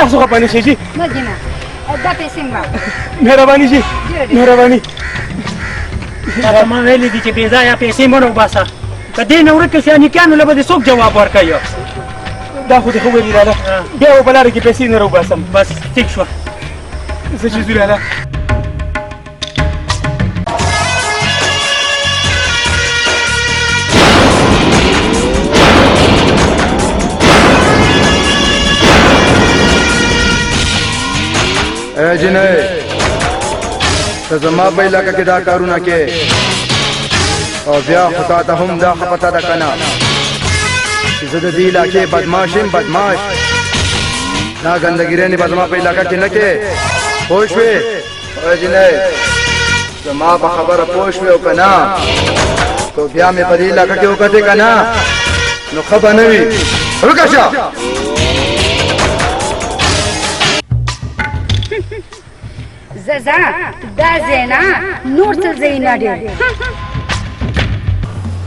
تاسو خپه نشئ جي نه جنه دا پیسې ما مهرباني جي مهرباني تا ما ویلي دي چې بې ځایه پیسې مه راوباسه که دې نه ورکه شي نیکیانو له به دې څوک جواب ورکوي دا خو دې ښه ویلي لاله بیا به په لاره کې پیسې نه راوباسم بس ټیک شوه زه چې ځو لاله اے جنۍ ته زما په علاقه کې دا کارونه کې او بیا خو تا ته هم دا ښه پته ده که نه چې زه د دې علاقې بدماش یم بدماش دا ګندګیرانې به زما په علاقه کې نه کې پوه شوې اے جنۍ زما په خبره پوه شوې او که نه تو بیا مې په دې علاقه کې وکتې که نه نو ښه به نه وي وکشه زه دا زینا نور څه زینا ډېر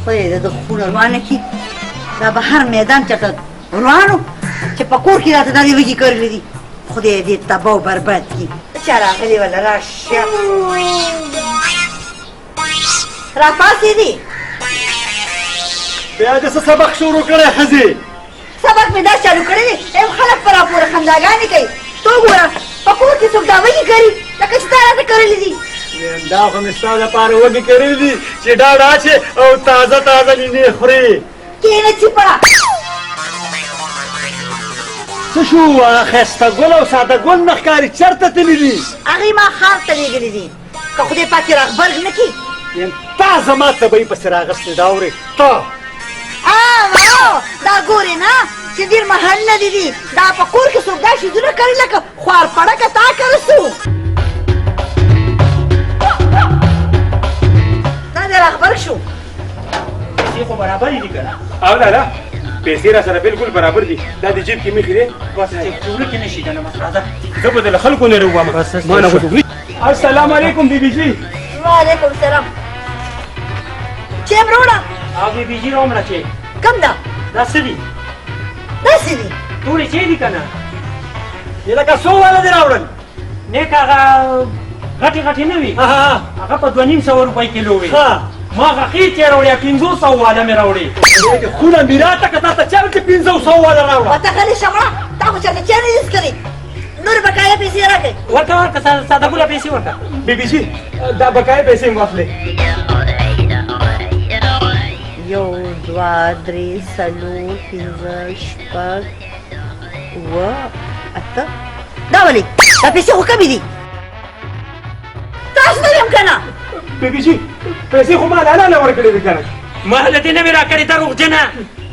خدای دې د خونه روانه کړي دا بهر میدان چټه روانو چې په کور کې راته دا دې وږي کړلي دي خدای دې تباه و برباد کړي چا راغلې وله راشه راپاڅېدې بیا دې څه سبق شروع کړی ښځې سبق مې دا چالو کړی دی ام خلک په راپورې خنداګانې کوي تو ګوره په کور کې څوک دا وږي کړي لکه چې تا راته کړلي دي دا خو مې ستا لپاره وږي کړي دي چې ډاډ اچې او تازه تازه نینې خورې کښېنه چیپړه څه شو هغه ښایسته ګل او ساده ګل نه ښکاري چېرته تللي دي هغې ما ښار ته لېږلي دي که خدای پاک یې راغبرګ نه کړي تا زما طبعي پسې راغستې دا اورې ته دا ګورې نه چې ډېر محل نه دي دي دا په کور کې څوک دا شیدونه کوي لکه خوار پړکه تا کړه سو دا دې راغبرګ شو پیسې خو برابرې دي که نه او لاله پیسې را سره بالکل برابر دي دا د جیب کې مخې دی بس جوړه کې نه شي که نه بس راځه زه به د له خلکو نه روبم ما نه خو السلام علیکم بیبي جي وعلیکم السلام چیم روړه او بې بي جي راومړه چې کم ده دا څه دي داسې دي تورې چې دي که نه لکه څو والا دې راوړل نیک هغه غټې غټې نه وي هغه په 2500 روپۍ کیلو وي ما هغه خېټې راوړې 500 واله مې راوړې خونه مې راته که تا ته چا چې 500 والا راوړه وته غلې شمړه تا خو چېرته چا نه دي څکلي نور بقایا پیسې راکړئ ورکه ورکه ساده ګوله پیسې ورکه بیبي جي دا بقایا پیسې مې واخلې 1 2 3 4 5 6 7 8 دا ولې دا پیسې خو کمې دي تاسو نه یم که نه بیبي جي پیسې خو ما لاله ورکړې دي که نه ما له دې نه مې راکړې دروغجنه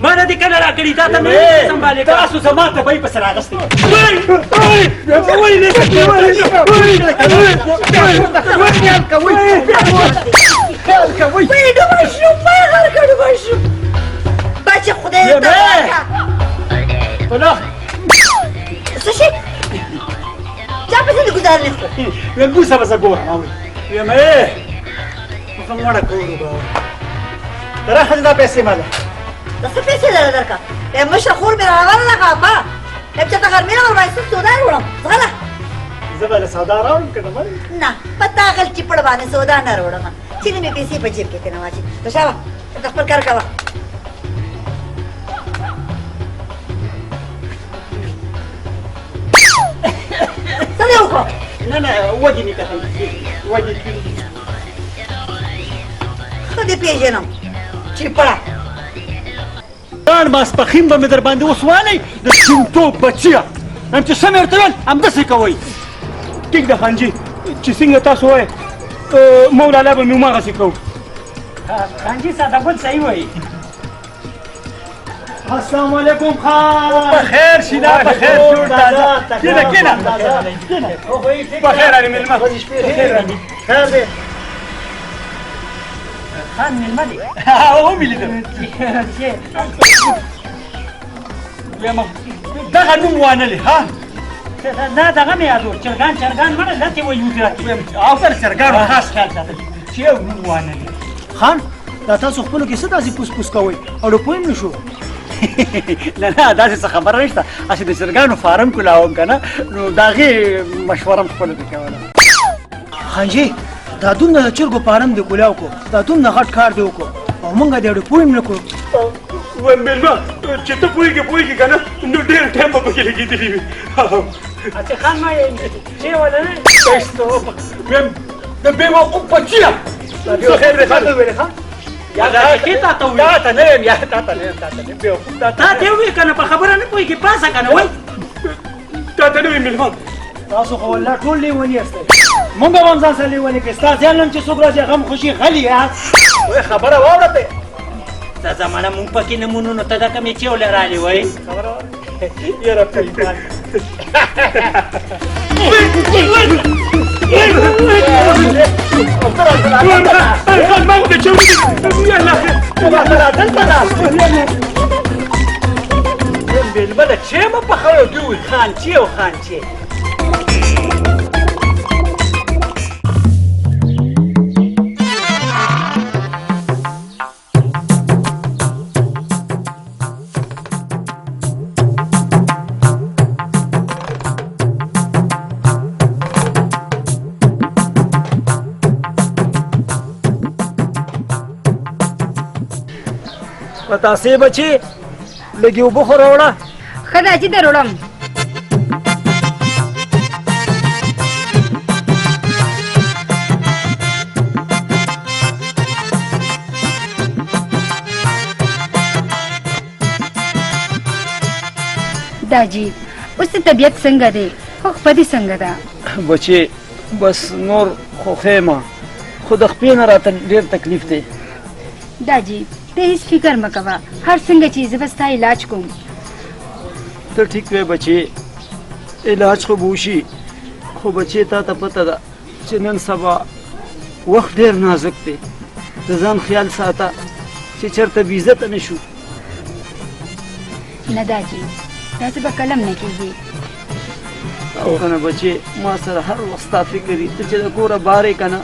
ما نه دې کله راکړې تا ته مې سمبالې تاسو زما طبعي پسې راغستې بچه خدای دې ته ورکړه څه شي چا پیسې دې ګزارلې ګوسه به زه ګورم اورې ویم زه مړه کورو به راځه دا پیسې ما ده دا څه پیسې دره درکړه مشره خور مې راغله لکه اپا یم چېرته غرمې نه ورباندې سودا یې وړم ځغله زه به له سودا راوړم که نه نه په تا غل چپړ باندې سودا نه راوړم چې مې پیسې په جیب کې کنه واچي ته شابه ته خپل کار کوه څه دې وکړو نه نه وږي مې کتل وږي ښه دې پېژنم چپړه ځان ماسپښین به مې در باندې اوس والی د شینتوب بچیه هم چې څه مې ورته ویل همداسې کوئ ټیک ده خانجي چې څنګه تاسو وایئ مولانا به مې هماغسې کوو خانجي ساده ګل صحیح وایي السلام علیکم خان بخیر شیدا بخیر جوړ تازه کینه کینه بخیر علي ملما بخیر علي خیر دی خان مېلمه دی هغه مې لیدل دغه نوم وانلې ها دا دغه مې یاد و چرګان مړه داسې وایو او پر چرګانو خاص خیال ساتل چې یو نوم وانلې خان دا تاسو خپلو کې څه داسې پوس پوس کوئ او له پوه یې نه شو نه نه داسې څه خبره نشته هسې د چرګانو فارم کولاوم که نه نو د هغې مشوره م خپله دې کوله خانجي دا دومره د چرګو فارم دې کولاو کړو دا دومره غټ کار دې وکړو او موږ دې اړې پوه هم نه کړو مېلمه چې ته پوهېږې که نه نو ډېر ټایم به پکې لګېدلي وي اچھا خان ما چې ولا نه esto بیوقوف بچیه خیر دې خان ویلې ښه یا دا کې تا ته وي تا ته نه یم یا تا ته نه یم تا ته نه یم بیوقوف تا تا ته وي که نه په خبره نه پوهېږې پاسه که نه وایي تا ته نه وي مېلمه تاسو خو والله ټول لیوني یاستئ مونږ به هم ځان سره لیوني کړئ ستا زیان لرم چې څوک راځي غم خوشي غلي یاست وایي خبره واوره ته دا زمانه مونږ پکې نه مونو نو ته دا کومې چیولې رالې وایي خبره واوره یاره پیمان مېلمه د چی مه پخوی دوی وایي خانچې او خانچې پتاسې بچي لږې اوبه خو راوړه ښه ده چې دې وړم دا جی اوس د طبیعت څنګه دی خو خپدي څنګه ده بچي بس نور خو خیمه خو د خپې نه راته ډېر تکلیف دی دا جی ته هیڅ فکر مه کوه هر څنګه چې زه به ستا علاج کوم ته ټیک وې بچي علاج خو به وشي خو بچي تا ته پته ده چې نن سبا وخت ډېر نازک دی د ځان خیال ساته چې چېرته بې عزته نه شو نه دا جی داسې به کلم نه کېږي او که نه بچي ما سره هر وخت ستا فکر وي ته چې د کوره بارې که نه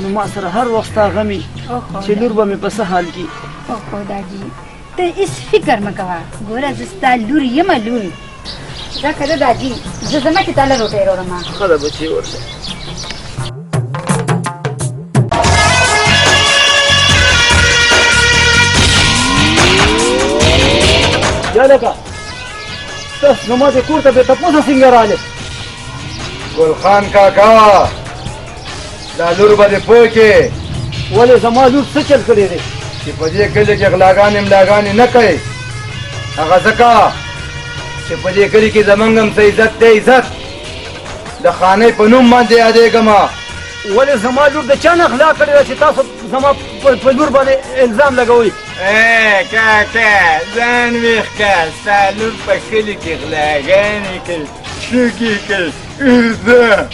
نو ما سره هر وخت ستا غم وي چې لور به مې په څه حال کي اوهو دا جی ته هېڅ فکر مه کوه ګوره زه ستا لور یم لور دا که ده دا جی زه ځمه چې تا له روټۍ راوړم ښه ده بچي ورشه یا لکه تاسو زما دې کور ته بې تپوسه څنګه رالې ګلخان کاکا دا لور به دې پوه کې ولې زما لور څه چل کړی دی چې په دې کلي کې غلاګانې ملاګانې نه کوي هغه ځکه چې په دې کلي کې زمونږ هم څه عزت دی عزت د خانۍ په نوم باندې یادېږم ولې زما لور د چا نه غلا کړې ده چې تاسو زما په لور باندې الزام لګوئ کاکا ځان ویښ کړه ستا لور په کلي کې غلاګانې کوي شوکې کوي ارزه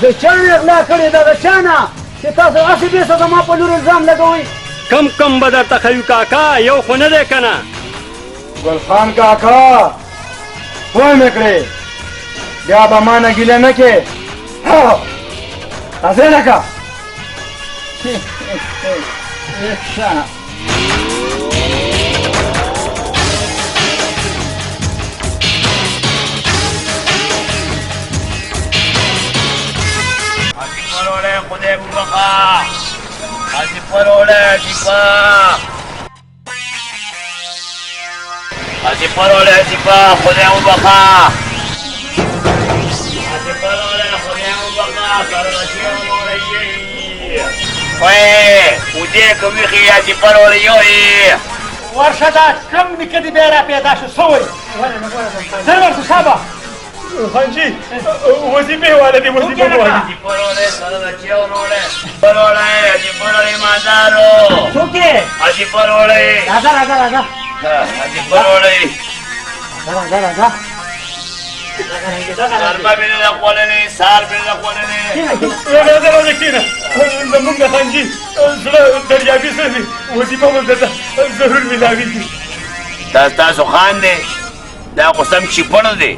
د چا نه غلا کړې ده د چا نه چې تاسو هسې بېسه زما په لور الزام لګوئ کم کم به درته ښیو کاکا یو خو نه دی که نه ګلخان کاکا پوه مې کړې بیا به ما نه ګیله نه کې راځئ لکه خدای بخا حاجی پروله دیپا حاجی پروله دیپا خدای بخا حاجی پروله خدای بخا سرنشی مورایی وای ودې کومې خي حاجی پروله یوې ورشه دا کم نیکه دې بیا را پیدا شو څه وایي زر ورشه صاحبه خانجي وظیفې والا دی وظیفه والا حاجی پروله سرنشی مورایی پروله حاجی پروله مادارو څوک دی حاجی پروله راځه راځه راځه حاجی پروله راځه راځه سربا مې نه خوړلې سار مې نه خوړلې راځه راځه کېنه زمونږ د خانجي زړه دریابي سوی وظیفه به درته ضرور ملاوېږي دا ستاسو خان دی دا خو سم چیپړ دی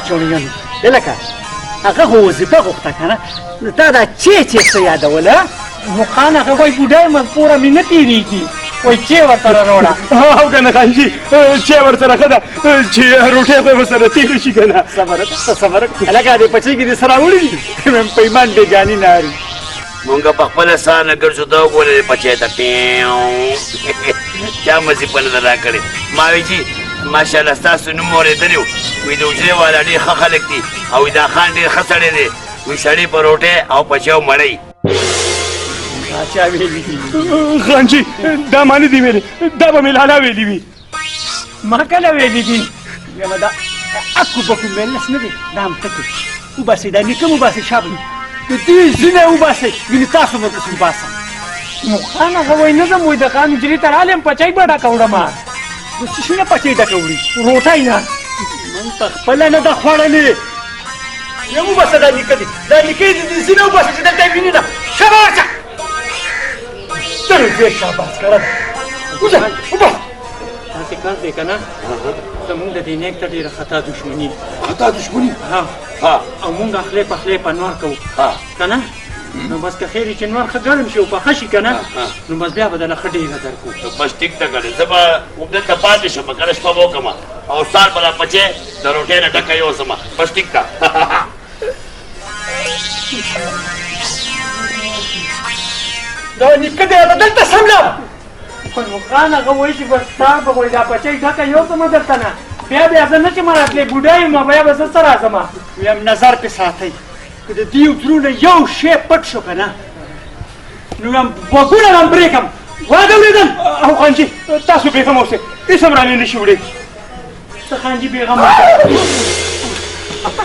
چونیانو دلکه هغه خو وظیفه غوښته که نه نو تا دا چې څه یادوله نو خان هغه وایي بوډۍ مزپوره مې نه تېرېږي وای چې ورسره راوړه او کنه خانجي چې ورسره ښه ده چې روټۍ خو یې ورسره تېره شي که نه صبر صبر هلکه دې پچۍ کې دې څه راوړي دي پیمان بېګاني ناري مونږ په خپله ساه نه ګرځو ته وګورې بچی ته چا مصیبه نه ده راکړې ما وی چې ماشاءالله ستاسو نوم اورېدلی و وایي د حجرې والا ډېر ښه خلک دي او وایي دا خان ډېر ښه سړی دی وایي سړی په روټۍ او پچی او مړۍ چا ویلي دي خانجي دا ما نه دي ویلي دا به مې لالا ویلي وي ما کله ویلي دي یمه دا اکو بکو ملس نه دی دا هم ته کوي وباسئ دا نیکه مو باسئ شابه د دې زینه وباسئ وینې تاسو به درسې وباسم نو خان هغه وایي نه ځم وایي د خان حجرې ته رالم پچی به ډکه وړمه د څه شي نه پچۍ ډکه وړي روټۍ نه من په خپله نه ده خوړلې یم وباسه دا نیکه دی دا نیکه یې د دې زینه وباسه چې دلته یې وینې ده شابه ورشه تر دې شاباس کړه ده وځه وباسه داسې کار دی که نه زمونږ د دې نیک ته ډېره خطا دښمني خطا دښمني او مونږ خولې په خولې په نور کوو که نه نو بس که خیر چې نور ښه ګرم شي او پخه شي که نه نو بس بیا به دله ښه ډېره درکړو بس ټیک ته کړې زه به دلته پاتې شم کله شپه به وکړم او سار به دا پچی د روټۍ نه ډکه یوسم بس ټیک ته دا نیکه دی به دلته سملم خو نو خان هغه وایي چې بس سار به وایي دا پچۍ ډکه یوسم درته نه بیا زه نه چې ما راتلې بوډا یم بیا به زه څه راځم ویم نظر پې ساتئ که د دې زړونه یو شی پټ شو که نه نو یم غوږونه رم برې کړم واده اورېدل او خانجي تاسو بېغمه اوسئ هېڅ هم رانې نه شي وړی څه خانجي بېغمه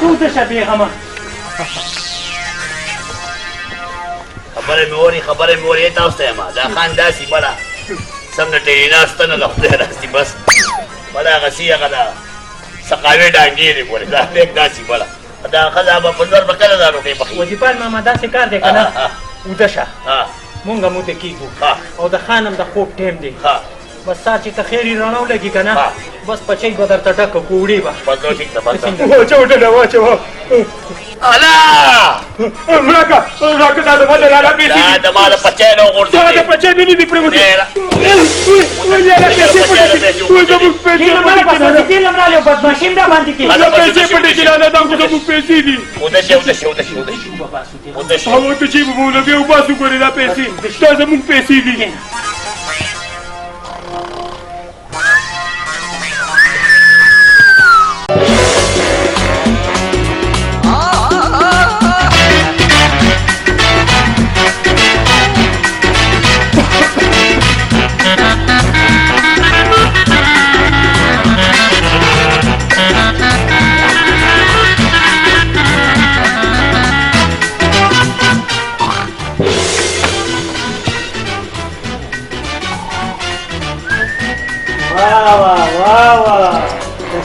تو دشه بېغمه خبره مې اوري خبره مې اوري تاسو ته یم دا خان داسې بله سم نه ټېرې ناسته نه د خدای راستي بس بله هغسې هغه د سقاوي ډانګې دي ګورې دا لیک داسې بله دا ښځه به په لور به کله دا روټۍ پخوي وظیفان ماما داسې کار دی که نه وده شه مونږ هم وده کېږو او د خان هم د خوب ټیم دی بس سار چې که خیر رڼا ولګي که نه بس پچۍ به درته ډکه کړو وړې به بس نو ټیک ده بس واچوه ډډه واچوه الا راکه دا د ما د لالا پیسې دا د ما د پچی نه وغورځېدې دا د پچۍ مینې دي پرېوتې ویل لالا پیسې پټې دي وایي زموږ پیسې پټې دي تېل هم رالی او بدماشي هم راباندې کېږي دا پیسې پټې دي لالا دا خو زموږ پیسې دي وده شي وده شي وده شي وده شي وده شي او ته چې به مو لګې وباسو ګورې دا پیسې دا زموږ پیسې دي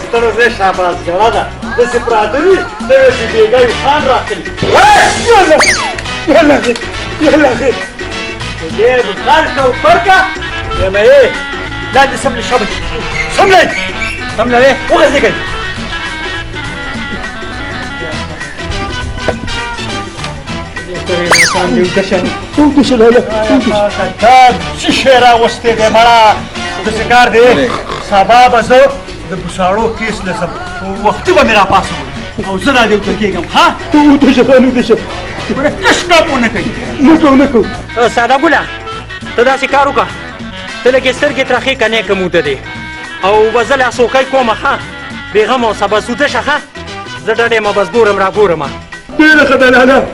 ستړو زه شاباس ګړه ده داسې پراته وي دغسې بېګا خان راغلي یالا خیر د دې بخار ته وپرکه یمه یې لاندې سملې شابه سملې وغځېږئ وتشه لاله دا څه شی راغوستی دی مړه داسې کار دی سبا به زه د بوساړو کیس لسم وختي به مې راپاڅوئ او زه را دې ورته کېږم ها وتشه لاله وتشه کش کار ونه کوي نه کوو ساده ګله ته داسې کار وکړه ته لږې سترګې ترخې کنې که موده دی او به زه لاسوکی کومه ښه بېغمه او سبا سوده شه ښه زه ډډه یم بس ګورم را ګورم ډېره ښه ده لاله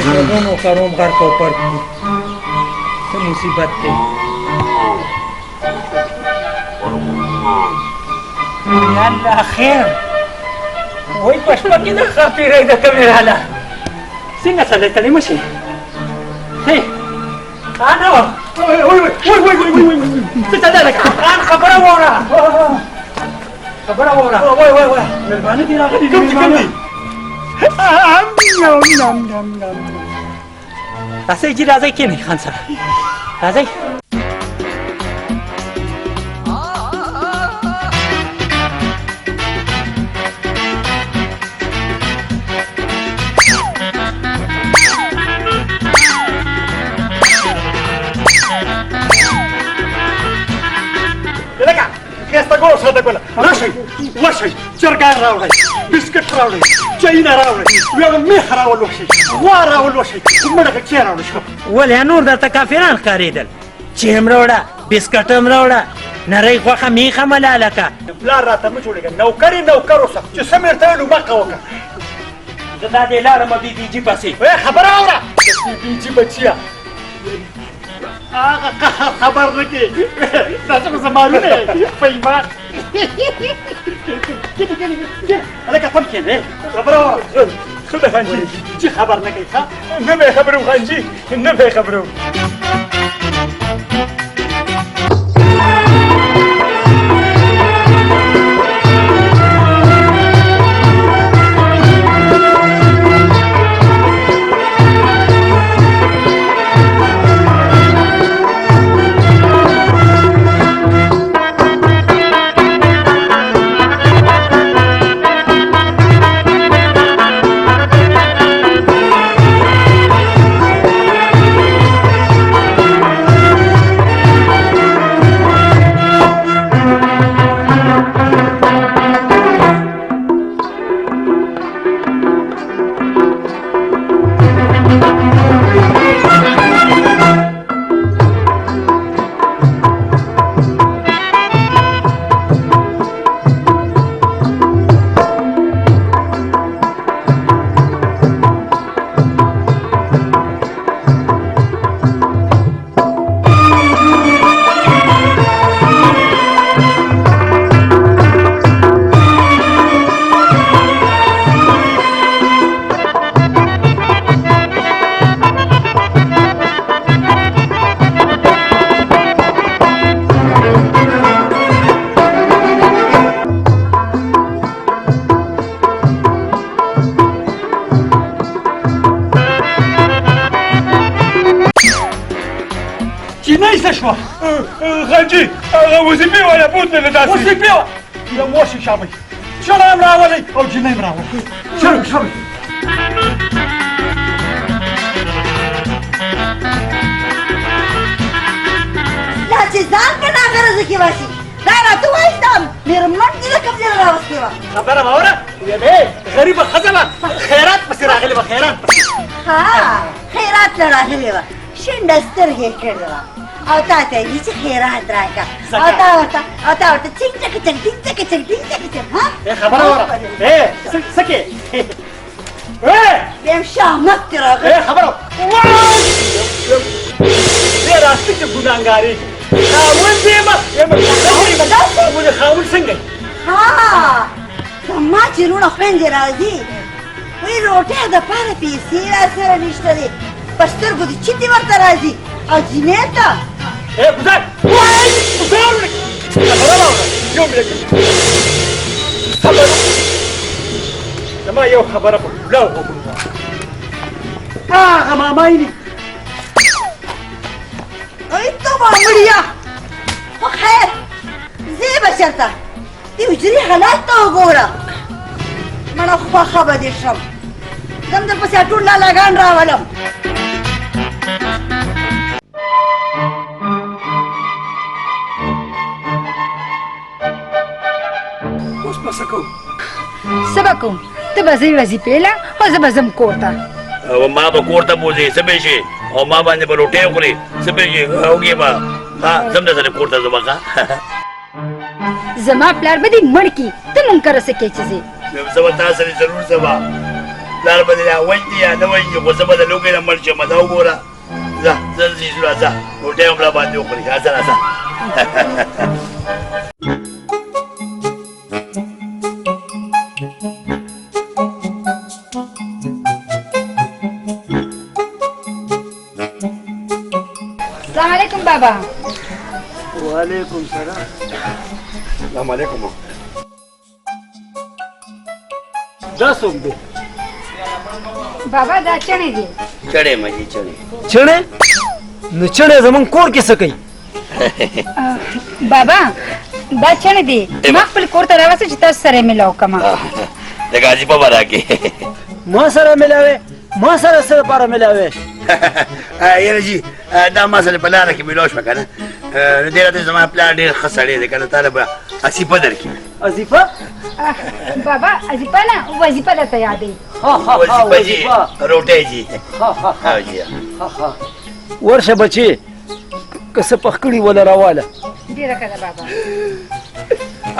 غرونو خروم غرق او پرد بود څه مصیبت دی یالله خیر وایي په شپه کې نه ښاپېری ده کومې راله څنګه سړی تللی مه شي هی خانه څه ته ده لکه خان خبره واوره خبره واوره مېلمانه دي راغلي دي مېلمانه راځئ جي راځئ کښېنئ خان سره راځئ ساده ګله راشئ ورشئ چرګان راوړئ بسکټ راوړئ چایونه راوړئ یو میخ راولوشئ غوا راولوشئ مړه چای راوړئ ولې نور درته کافران ښکارېدل چې هم راوړه بسکټ هم راوړه نری غوښه میخه ملالکه پلار راته مه جوړېږه نوکر یې نوکر اوسه چې څه مې ورته ویل مه وکړه زه دا دې لاړم بیبیجي پسې خبره اوره بیبیجي بچیه هغه قهر خبر نه کې دا څه زمانونه پیمان هلکه پم کښېنې خبره اوره ښه ده خانجي چې خبر نه کوي ښه نه به یې خبرو خانجي نه به یې خبرو شوه خانجي هغه وظیفې والا بوتله داسې وظیفې وه یو موشي شابئ چړه هم راولئ او جینۍ هم راولئ شابئ دا چې ځان په ناغرضه کې واسي دا راته وایي دا مېرمن دې له کوم ځای نه راوستې وه خبره به واوره غریبه ښځه به خیرات پسې راغلې وه خیرات ها خیرات له راغلې وه شنډه سترګې کړې وه او تا ته یې چې خیرات راکړه او تا ورته چنګ چک چک ټینګ چک چک ټینګ چک چک ها خبره واوره څه کې بیا شامت کې راغلی خبره دې راستي چې ګناهګارې خاوند یمه ولې خاوند څنګه ها زما چې لوڼه خویندې راځي وایي روټۍ دپاره پیسې راسره نشته دي په سترګو دې چیتې ورته راځي او جینۍ ته ګزار خبره واوره یو ملک خبره زما یو خبره په خوله وکړو هغه مامای دي ای ته مامړیا خو خیر زه به چېرته د حجرې حالات ته وګوره مړه خوښه به دې شم زم درپسې ټول لالاګان راولم اوس به څه کوو څه به کوم ته به ځې وظیفې له او زه به ځم کور ته او ما به کور ته بوځې څه به شي او ما باندې به روټۍ وخورې څه به شي اوږې به ځم درسره کور ته ځم زما پلار به دې مړ کي ته مونږ کره څه کې چې ځې زه به تا سره ضرور ځم پلار به دې وژني یا نه وژني خو زه به د لوږې نه مړ شم دا وګوره ځه ځه زیزونه ځه روټۍ هم را باندې وخورې راځه راځه السلام علیکم بابا وعلیکم سلام السلام علیکم دا څوک دی بابا دا چڼې دي چړې مجي چړې چڼې نو چڼې زمونږ کور کې څه کوي بابا دا چڼې دي ما خپل کور ته راوسه چې تاسو سره ملاو کما د غازی په باره کې ما سره ملاوي ما سره سره لپاره ملاوي یاره جی دا ما سره په لاره کې ملاو شوه که نه نو دې راته زما پلار ډېر ښه سړی دی که نه تا به اسیپه درکړي وظیفه بابا وظیفه نه وظیفه درته یادوي وظیفه جي روټۍ جي ها جي ورشه بچې که څه پخکړي وله راواله ډېره ښه ده بابا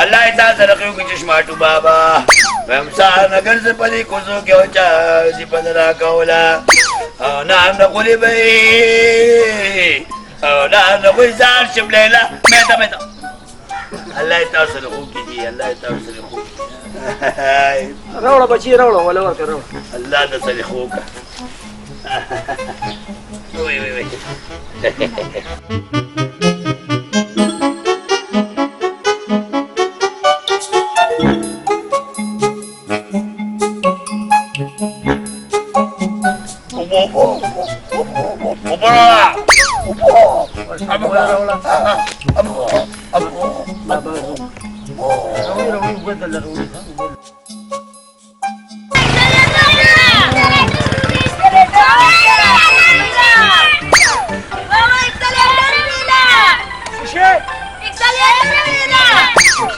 الله یې تا سره ښه وکړي چشماټو بابا وایم سهار نه ګرځه په دې کوڅو کې او چا وظیفه نه راکوله او نه هم نه غولې به یې او نه هم نه غوی ځان شم لیلا مېته مېته الله یې تاسو سره ښه وکړي جي الله یې تاسو سره ښه وکړي راوړه بچې راوړه وله ورکړه راوړه الله د سره ښه وکړه وی وی وی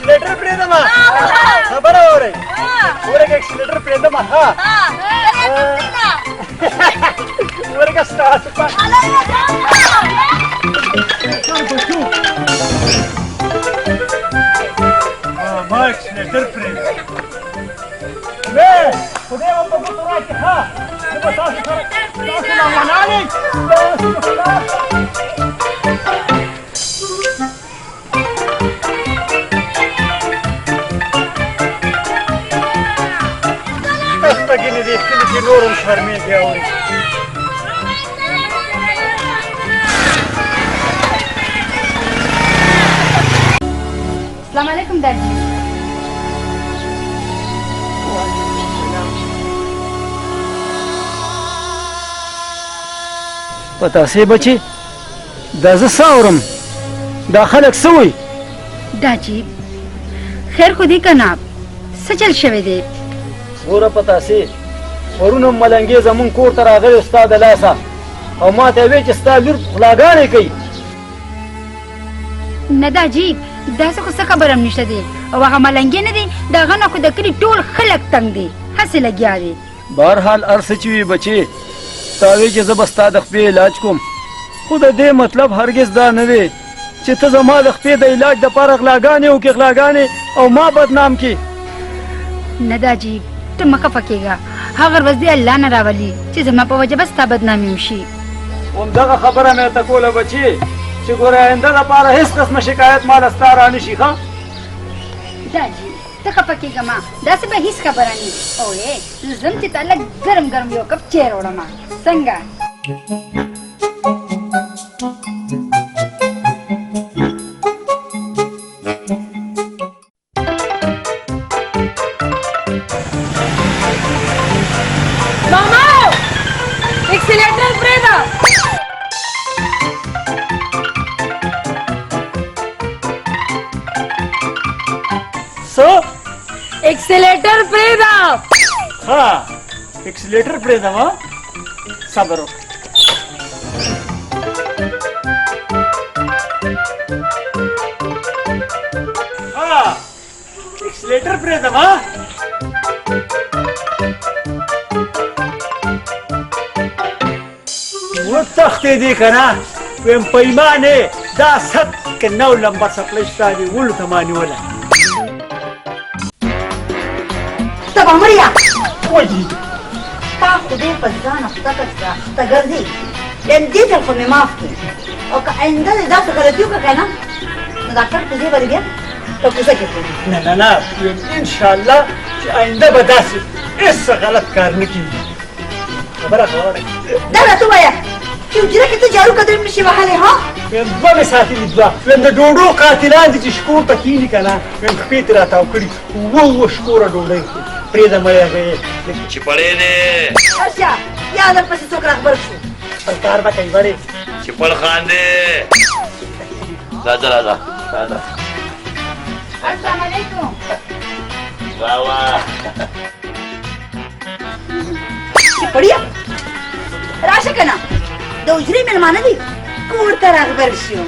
اکسیلیټر پرېږدم خبره اورئ ورکه اکسیلیټر پرېږدم ها ورکه ستاسو په ما اکسیلیټر پرېږدم خدای هم په ګوتو راکړي ها زه به تاسو سره تاسو له منانې تګینې دې کلي کې نور هم شرمېږي اوري السلام علیکم دادی په تاسې بچې دا زه څه اورم دا خلک څه وایي داجی خیر خو دې که نه څه چل شوی دی ګوره په تاسې پرون هم ملنګې زمونږ کور ته راغلی ستا د لاسه او ما ته یې ویې چې ستا لور غلاګانې کوي نه داجی داسې خو څه خبره هم نشته دی او هغه ملنګې نه دی د هغه نه خو د کلي ټول خلک تنګ دی هسې لګیا دی بهرحال هر څه چې وي بچې تا وی چې زه به ستا د خپې علاج کوم خو د دې مطلب هرګز دا نه دی چې ته زما د خپې د علاج دپاره غلاګانې وکړې غلاګانې او ما بدنام کړي نه داجی ته مه خفه کېږه هغه ورځ دی الله نه راولي چې زما په وجه به ستا بدنامي وشي همدغه خبره مې ته کوله بچې چې ګوره آینده لپاره هېڅ قسمه شکایت ما له ستا را نه شي ښه داجی ته خفه کېږه ما داسې به هېڅ خبره نه او زه ځم چې تا لږ ګرم ګرم یو کپ چای راوړم څنګه एक्सीलेटर प्रेदा ها اکسیلیټر پرېږدم ها صبر وکړه اکسیلیټر پرېږدم ها وتښتېدې که نه ویم پیمانې دا ست که 9 لمبر سپلی ستا دې ولو ته ما نیوله تبا مریا وایي تا خدای په ځان اخته ته ګرځي یم دې ځل خو مې معاف کړي او که آینده دې داسې غلطي وکړه که نه نو ډاکټر ته ځې به بیا په کوڅه کې کړي نه نه نه انشاءالله چې آینده به داسې هېڅ غلط کار نه کېږي خبره دا راته ووایه چې حجره کې ته جارو قدر نشي وهلی ها دوه مې ساتلي دوه ویم د ډوډو قاتلان دي چې شکور ته کښېني که نه ویم خپې ترې راتاو کړي اووه شکوره ډوډۍ خوري پرېږده مه یې چې پړې دی ارشه یا درپسې څوک راخبر شو خپل کار به کوي بړې چې پړ خاندې راځه راځه راځه السلام علیکم واه واه چې پړیا راشه که نه د حجرې مېلمانه دي کور ته راغبر شو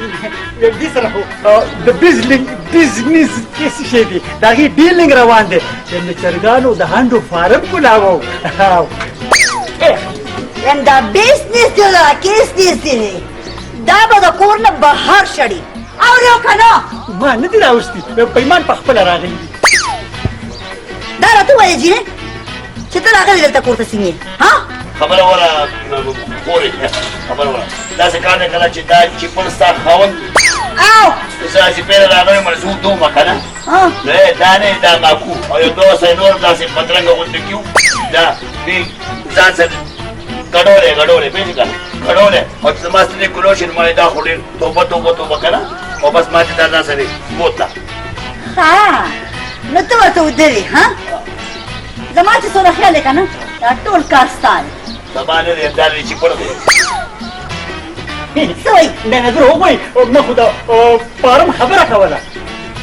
دې سره خو د بزنس کې څه شی دی د هغې ډیلنګ روان دی د چرګانو د هنډو فارم کولاوو یم دا بزنس دی دا کیسنس دی دا به د کور نه بهر شړي اورې که نه ما نه دي راوستي پیمان په خپله راغلی دا راته ووایه جینې چې ته راغلی دلته کور ته سینې ها خبره وره خورې خبره وره داسې کار دی کله چې دا چپړ ستا خاوند او زه داسې پیدا راغلی مرزو دومه که نه نو دا نه دا ماکو او یو دوه سړی نور داسې بدرنګه غونډه کیو دا دې ځان سره ګډولې پوهېږې که نه ګډولې او چې زما سترګې ګلو شي نو ما دا خو ډېر توبه که نه او بس ما چې دا ځان سره بوتله ها نو ته ورته ودرې ها زما چې څومره خیال دی که نه دا ټول کار ستا دی زما نه دی دا دی چپړ دی څه وایي نه نظر وګورئ ما خو د فارم خبره کوله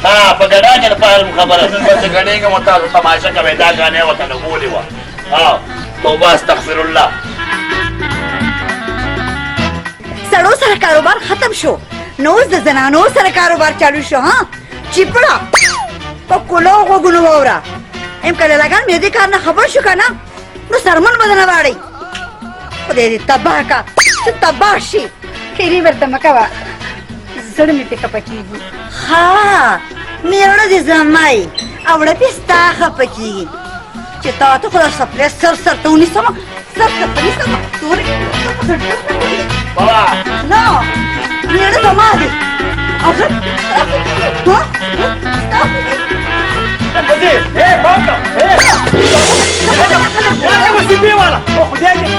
ها په ګډا کې د فارم خبره زه بس ګډېږم او تاسو تماشه کوئ دا ګانې ورته لګولې وه ها توبه استغفر الله سړو سره کاروبار ختم شو نو اوس د زنانو سره کاروبار چالو شو ها چیپړه په کولو غوږونو واوره امکان لګان مې دې کار نه خبر شو که نه نو سرمن به نه واړئ خدای دې تباه کا چې تباه شي خیري ورته مه کوه زړه مې پې خفه کېږي ها میړه دې زما یې اوړه پې ستا خفه کېږي چې تا ته خو دا سپلی سر ته ونیسمه سر ته په نیسمه تورې بابا نه میړه زما دی او زه ستا خفه کېږم ها ستا خفه کېږم وسیبې والا او خدای دې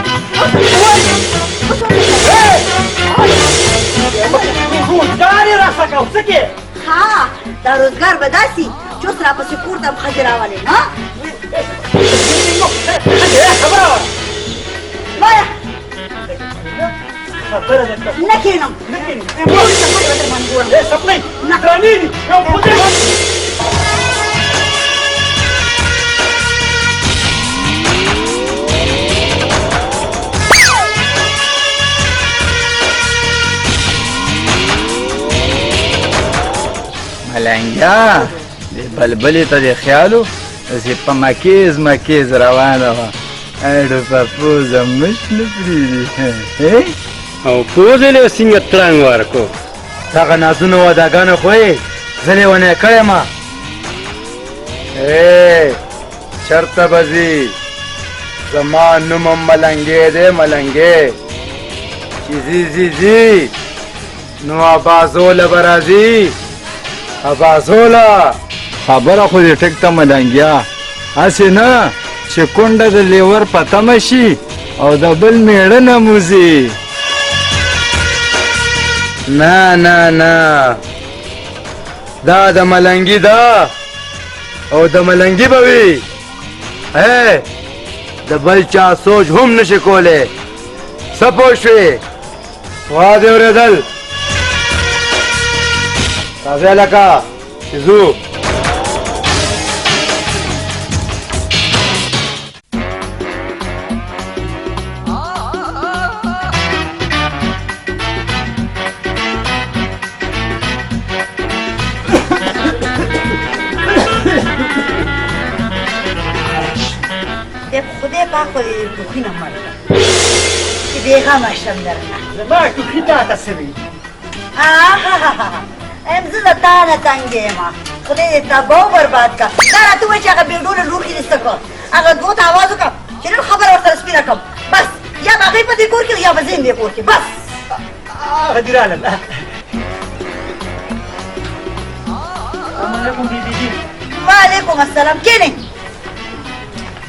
روزګار یې راسه کوه څه کې ها دا روزګار به داسې چې اوس راپسې کور ته هم ښځې راولې ها خبره وه وایه خبره درته نه کښېنم نه کښېني نورې خبرې به در باندې ګورم سپلی ګرانې دي یو خدای ملنګیا د بلبلې ته د خیالو داسې په مکیز روانه وه اډو په پوزه مش نه پرېږدي او پوزې له څنګه ترنګ ورکو دغه نازونه وداګانې خو یې زه لیونی کړی ما چېرته به ځي زما نوم هم ملنګې دی ملنګې چې ځي نو ابازوله به راځي ابازوله خبره خو دې ټیک ته ملنګیا هسې نه چې کونډه د لیور په تمه شي او د بل میړه نموزي نه دا د ملنګي ده او د ملنګي به وي د بل چا سوچ هم نشي کولی څه پوه شوې وا دې اورېدل راځئ لکه چې ځو خدای پاک خو دې ټوخي نه مړ کړه چې بېغمه شم درنه زما ټوخي تا ته څه وي زه د تا نه تنګ یم خدای دې تباه و برباد کړه دا راته ووایه چې هغه بېډوله لوښي دې څه کړه هغه دوو ته اواز وکړه چې نن خبره ورسره سپینه کړم بس یا به هغوی په دې کور کې یا به زه یم دې کور کې بس هغه دې رالل السلام علیکم بیبي جي وعلیکم السلام کښېنئ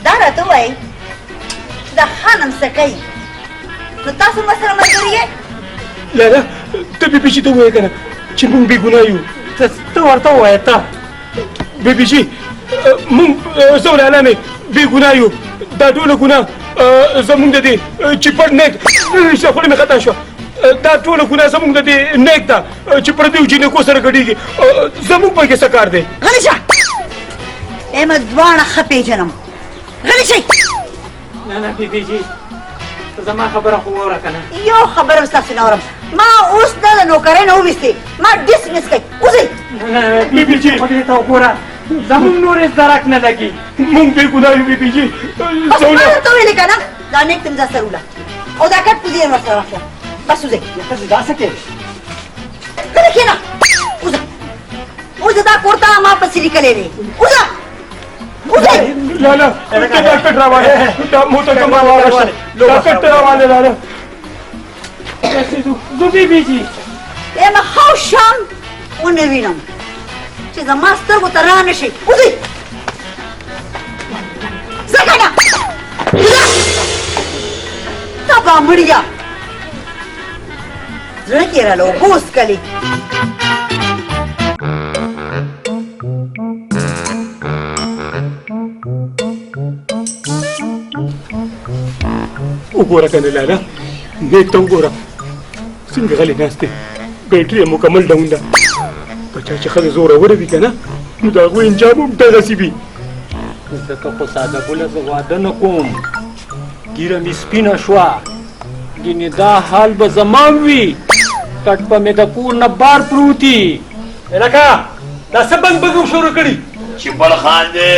دا راته ووایئ د خانم څه کوي نو تاسو ما سره ملګري یې لالا ته بیبي جي ته ووایه که نه چې موږ بې ګناه یو ته ورته ووایه ته بیبي جي موږ زه او لالا مې بې ګناه یو دا ټوله ګناه زموږ د دې چپړ نیک خوله مې خطا شوه دا ټوله ګناه زموږ د دې نیک ده چې پردیو جینکو سره ګډېږي زموږ پکې څه کار دی غلی شه ایمه دواړه ښه پېژنم غلی شئ نه بیبي جي ته زما خبره خو واوره که نه یو خبره مې ستاسې نه اورم ما اوس نه نوکرې نه وستې ما ډسمس کړ اوسې بیبي جی خدای ته وګوره زمونږ نور هېڅ درک نه لګي مونږ بې ګناه یو بیبي جی بس ما ته ویلې که نه دا نیک تم ځه سره وله او دا کټ په ځین ورسره واخله بس وځئ ته دا څه کوې کله کښېنه وځه وځه دا کور ته ما پسې لیکلی دی وځه وځئ لالا ته دا کټ راواله دا موټر ته ما واغشه دا کټ راواله لالا زه بیبي جي یم ښه شام ونه وینم چې زما سترګو ته را نه شي وځئ ځه که نه ځه ته بامړیه زړه کې راله اوبه وڅکلې وګوره کنه لالا نیک ته وګوره څنګه غلی ناست دی بیټري یې مکمل ډاون ده په چا چې ښځه زوروره وي که نه نو د هغوی انجام هم دغسې وي ځکه خو ساده ګله زه واده نه کوم ګیره مې سپینه شوه ګینې دا حال به زما وي کټ به مې د کور نه بار پروتي لکه دا څه بنګ بنګ شروع کړي شپل خان دی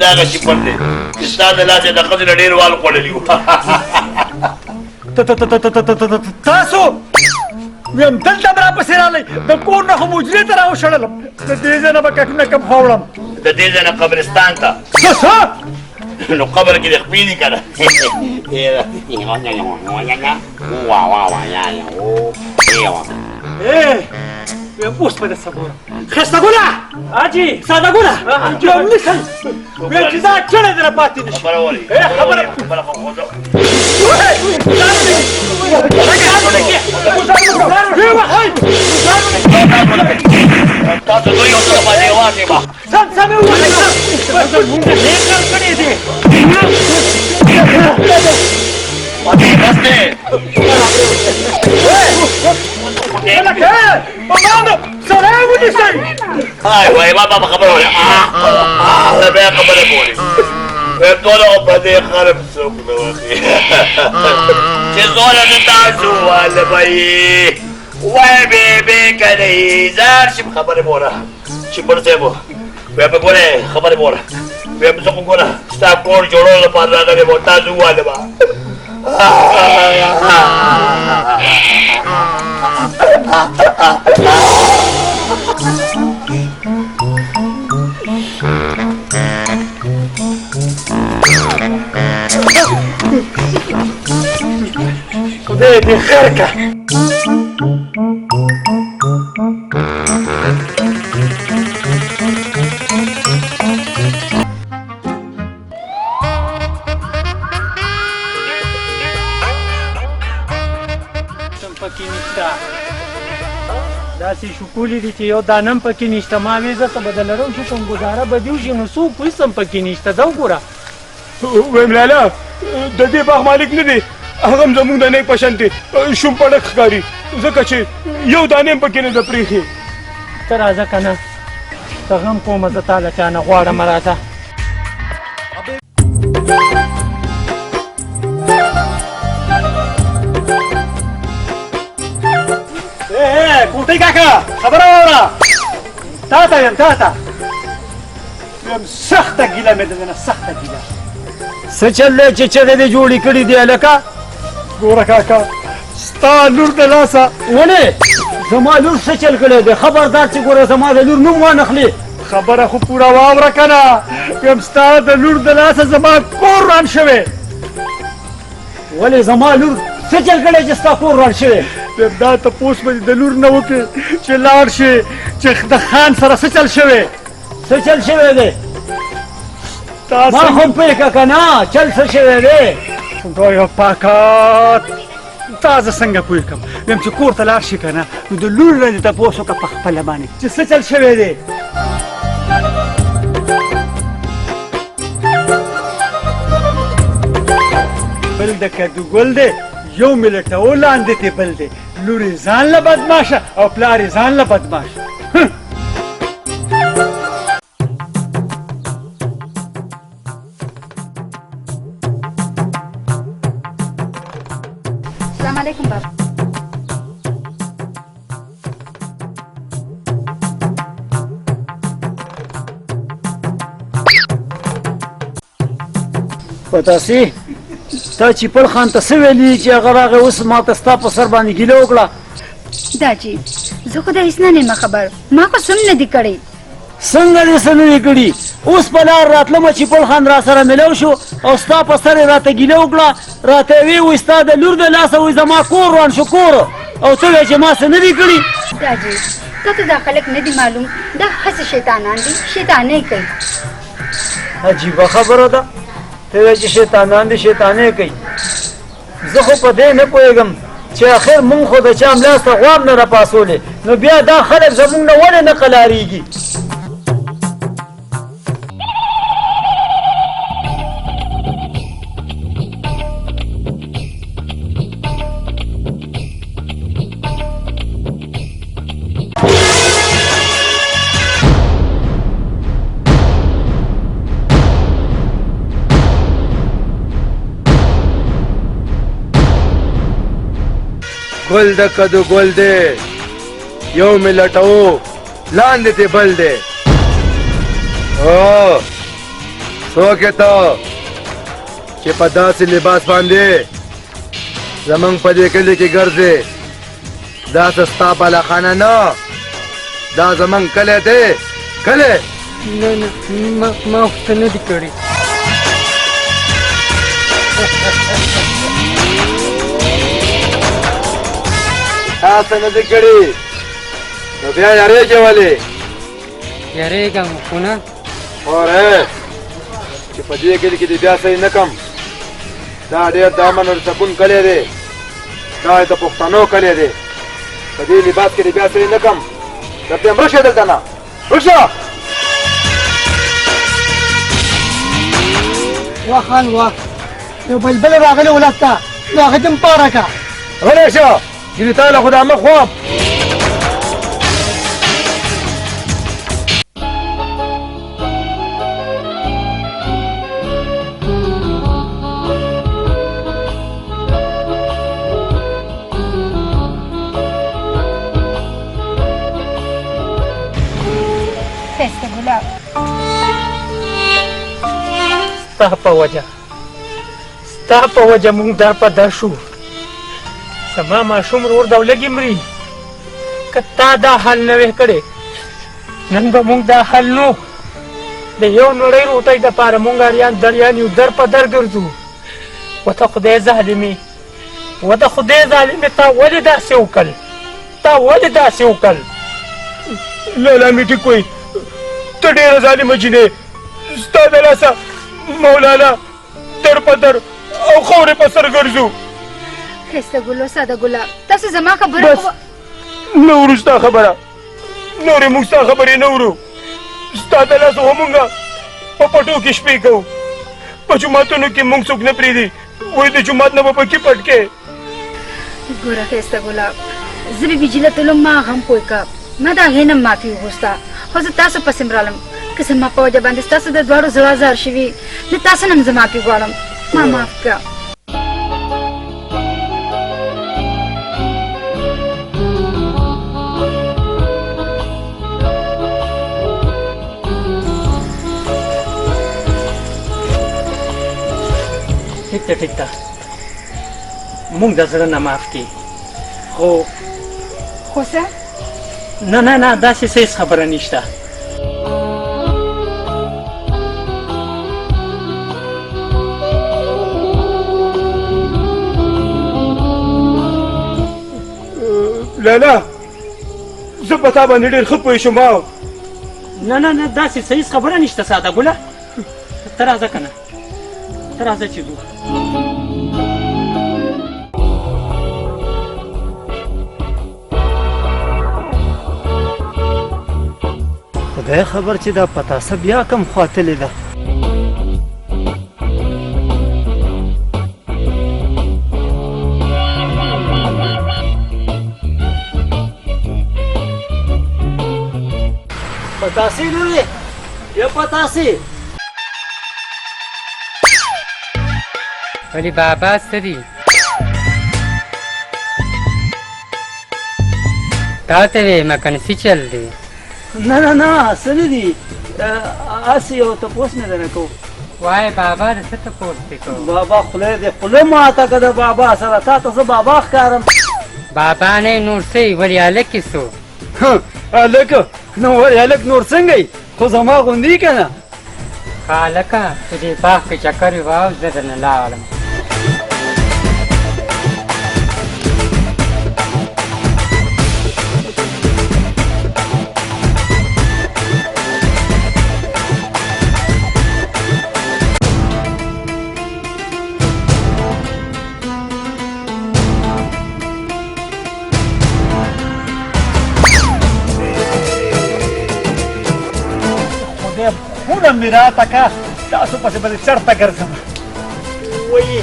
دغه شپل دی چې ستا د لاسه د ښځې نه ډېر وال خوړلي وو تاسو ویم دلته به راپسې راغلی د کور نه خو مجرې ته راوشړلم د دې ځای نه به کټونه کم خوړم د دې ځای نه قبرستان ته څه نو قبر کې د خپې دي که نه ویم اوس به درته ګورم ښایسته ګله حاجي ساده ګله یو نښل ویم چې دا چڼی دې نه پاتې نه شي خبره ولې خبره خو خوځو تاسو دوی یو څه باندې واټې به سمې ووایه مونږ ډېر کار کړی دی بس دی بابانو سړی ونیسئ وای بابا په خبره ولې بیا خبرې کولې ویم ټوله خو په دې خرم څوک نه وخي چې زوره د تاسو واله به یې وای بېبې که نه یې زار شم خبرې موره چې بل ځای مو ویم ګورې خبرې موره ویم زه خو ګوره ستا کور جوړولو لپاره راغلی وم تاسو وواله به خدای دې خیر کړه پکې نشته داسې شکولې دي چې یو دانم پکې نشته ما وې زه څه به د لرم شو کوم ګزاره به دې وشي نو څوک هېڅ هم پکې نشته ځه وګوره ویم لالا د دې باغ مالک نه دی هغه هم زموږ د نیک په شان دی شوم پړک ښکاري ځکه چې یو دانې هم پکې نه ده پرېښې ته راځه که نه ته غم کومه زه تا له چا نه غواړم راځه کوټۍ کاکا خبره واوره تا ته یم تا ته ویم سخته ګیله مې ده نه سخته ګیله څه چل دی چې چغې دې جوړې کړي دي هلکه ګوره کاکا ستا لور د لاسه ولې زما لور څه چل کړی دی خبردار چې ګوره زما د لور نوم وانخلې خبره خو پوره واوره که نه ویم ستا د لور د لاسه زما کور ران شوی ولې زما لور څه چل کړی چې ستا کور ران شوی دا تپوس به د لور نه وکړې چې لاړ شي چې د خان سره څه چل شوی څه چل شوی دی ما هم پوهې که که نه چل څه شوی دی خدایه پاکه تا زه څنګه پوه کړم ویم چې کور ته لاړ شي که نه نو د لور نه دې تپوس وکړه په خپله باندې چې څه چل شوی دی بل د کدو ګل دی یو مې لټوه لاندې دی بل دی لور یې ځان له بدماشه او پلار یې ځان له بدماشه پتاسي تا چپړ خان ته څه ویلي چې هغه راغی اوس ما ته ستا په سر باندې ګیله وکړه؟ داجی زه خو د هیڅ نه یم خبر، ما خو سم نه دي کړی. څنګه دې څه نه دي کړي؟ اوس په لار راتلمه چپړ خان را سره ملو شو او ستا په سر یې راته ګیله وکړه، راته ویې وایي ستا د لور د لاسه وایي زما کور روان شو کور، او ته وایې چې ما څه نه دي کړي؟ داجی تا ته دا خلک نه دي معلوم، دا هسې شیطانان دي، شیطانۍ کوي. عجیبه خبره ده، ته وایې چې شیطانان دي شیطانۍ کوي. زه خو په دې نه پوهېږم چې اخر مونږ خو د چا ملاس ته غواب نه راپاسولې، نو بیا دا خلک زمونږ نه ولې نه قلاریږي؟ ګل د کدو ګل دی یو مې لټوو لاندې ته بل دی. او څوک یې ته چې په داسې لباس باندې زمونږ په دې کلي کې ګرځې؟ دا څه ستا بالاخانه نه، دا زمونږ کلی دی کلی. نه نه ما خو څه نه دي کړي. تا څه نه دي کړي نو بیا یارېږې ولې؟ یارېږم خو نه. اورې چې په دې کلي کې دې بیا صحیح نه کم. دا ډېر د امن او سکون کلی دی، دا د پښتنو کلی دی. په دې لباس کې دې بیا صحیح نه کم. درته یم رشه دلته نه رشه. واه خان واه، یو بلبل راغلی ولس ته، نو هغه دې م پاره کړه. غلی شه ځینې تا له خو د عامه خواب. ښایسته ګلاب ستا په وجه مونږ در په در شو. زما ماشوم ورور دولګي مري، که تا دا حل نه وې کړی نن به مونږ دا حل نو. د یو نړۍ روټۍ دپاره مونږ اریان دریان یو در په در ګرځو. وته خدای ظالمې تا ولې داسې وکړل؟ لالا مې ټیک وایي، ته ډېره ظالمه جینۍ. ستا د لاسه مولانا در په در او خاورې په سر ګرځو. ښایسته ګلو ساده ګلاب تاسو زما خبره بس نه ورو ستا خبره، نورې موږ ستا خبرې نه ورو. ستا د لاسه خو مونږ په پټو کې شپې کوو، په جوماتونو کې مونږ څوک نه پرېږدي، وایي د جومات نه به پکې پټ کې. ګوره ښایسته ګلاب زه بې بجله تلم، ما هم پوه که ما د هغې نه معافي وغوښته، خو زه تاسو پسې م رالم. که زما په وجه باندې ستاسو د دواړو زړه ازار شوي، د تاسو نه م زه معافي غواړم، ما معاف کړه. ټیک ده مونږ د زړه نه معاف کړي، خو څه؟ نه داسې څه هېڅ خبره نشته. لالا زه په تا باندې ډېر ښه پوه شوم. نه داسې څه هېڅ خبره نشته. ساده ګله ته راځه که نه، ته راځه چې ځو. خدای خبر چې دا پتاسه بیا کم خواطلې ده. پتاسې لورې، یو پتاسې. ولی بابا څه دي؟ تا ته ویمه کنه څه چل دی؟ نه څه نه دي، هسې یو تپوس مې درنه کوو. وای بابا د څه تپوس دې کوو بابا خدای دې خوله ماته که د بابا سره تا ته زه بابا ښکارم بابا نه نور څه یې ولې هلکې سو هلک نو ولې هلک نور څنګه یي خو زما غوندې که نه ښه هلکه په دې باغ کې چکر وواو زه درنه لاړم خونه مې راته که تاسو پسې به دې چېرته ګرځم وایي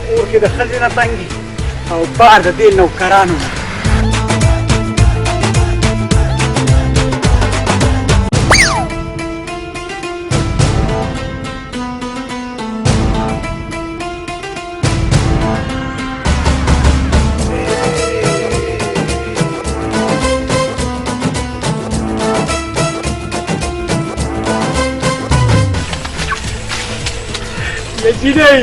اور کې د ښځې نه تنګي او بار د دې نوکرانو نه نجینۍ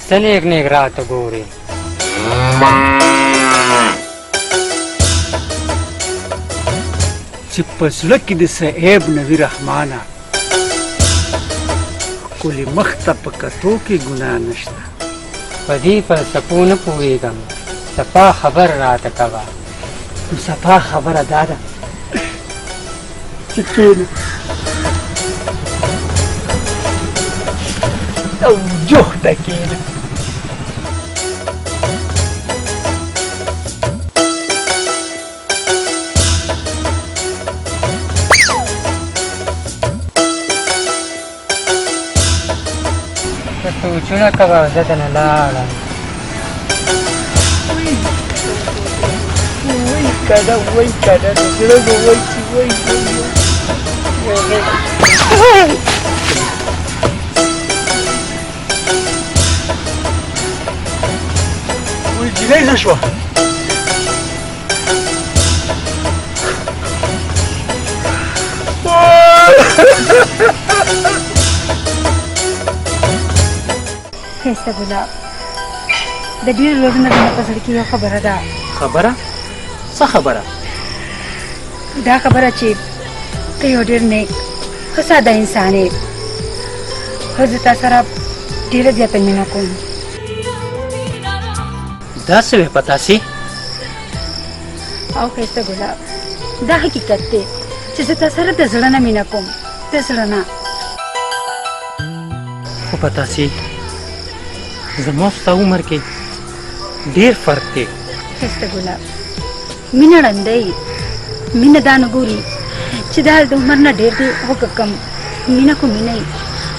څه نیک نیک راته ګورې چې په زړه کې د څه عیب نه وي رحمانه ښکلې مخ ته په کتو کې ګناه نشته په دې فلسفو نه پوهېږم صفا خبر راته کوه نو صفا خبره دا ده چې کښېنه او جوخته کښېنه ته سوچونه کوه زه درنه لاړم کنه وای کنه د زړه نو وای چې وای وای جنۍ څه شوه ښایسته ګلاب د ډېرو ورځو نه زما په زړه کې یو خبره ده خبره څه خبره دا خبره چې ته یو ډېر نیک ښه ساده انسان یې خو زه تا سره ډېره زیاته مینه کوم دا څه وې په تاسې او ښایسته ګلاب دا حقیقت دی چې زه تا سره د زړه نه مینه کوم د زړه نه خو په تاسې زما ستا عمر کې ډېر فرق دی ښایسته ګلاب مینه ړنده مینه دا نه ګوري چې دا د عمر نه ډېر دی او که کم مینه خو مینه یي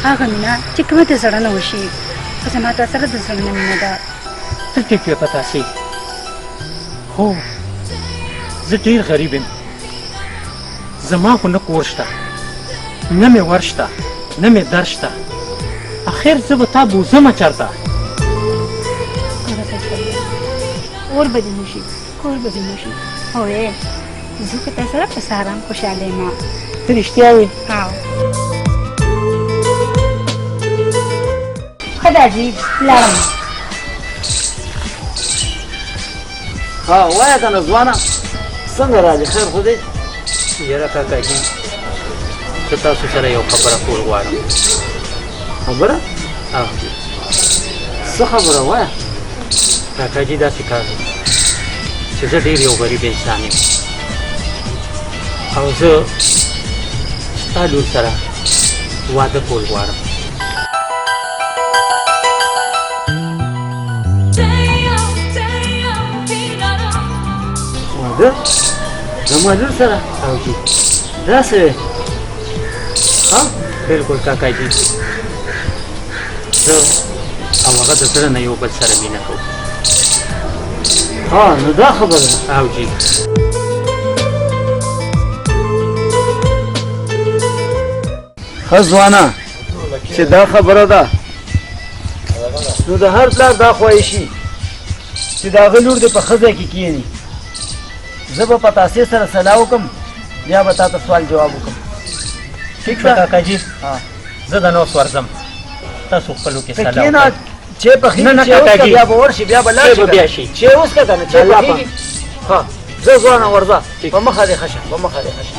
هغه مینه چې کومه د زړه نه وشي خو زما تا سره د زړه نه مینه ده څه ټیک وې په تاسې هو زه ډېر غریب یم زما خو نه کور شته نه مې ور شته نه مې در شته اخر زه به تا بوځمه چېرته اور به دې نه شي کور به دې نه شي هو زه که تا سره په سهارم خوشحاله یم ته رښتیا وې او ښه ده جي لاړم ها وایه که نه ځوانه څنګه راځې خیر خو دی یاره کاکاجي زه تاسو سره یو خبره کول غواړم خبره او څه خبره وایه کاکاجي داسې کار دی چې زه ډېر یو غریب انسان یم او زه ستا لور سره واده کول غواړم واده زما لور سره او جي داسې وې ها بلکل کاکاجي زه او هغه د زړه نه یو بل سره مینه کوو ها نو دا خبره ده او جي ښه ځوانه چې دا خبره ده نو د هر پلار دا خواهشي چې د هغه لور دې په ښه ځای کې کښېني زه به په تاسې سره سلا وکړم بیا به تا ته سوال جواب وکړم ټیک ده کاکا جي زه د نو ورځم تاسو خپلو کې ته سلام کښېنه چې پخېږي نه، چې اوس کاکا که جي. بیا به ورشي بیا به لاړ چې به بیا شي. چې اوس که که نه چې الله پخېږي ها زه ځوانه ورځه په مخه دې ښه شه په مخه دې ښه شه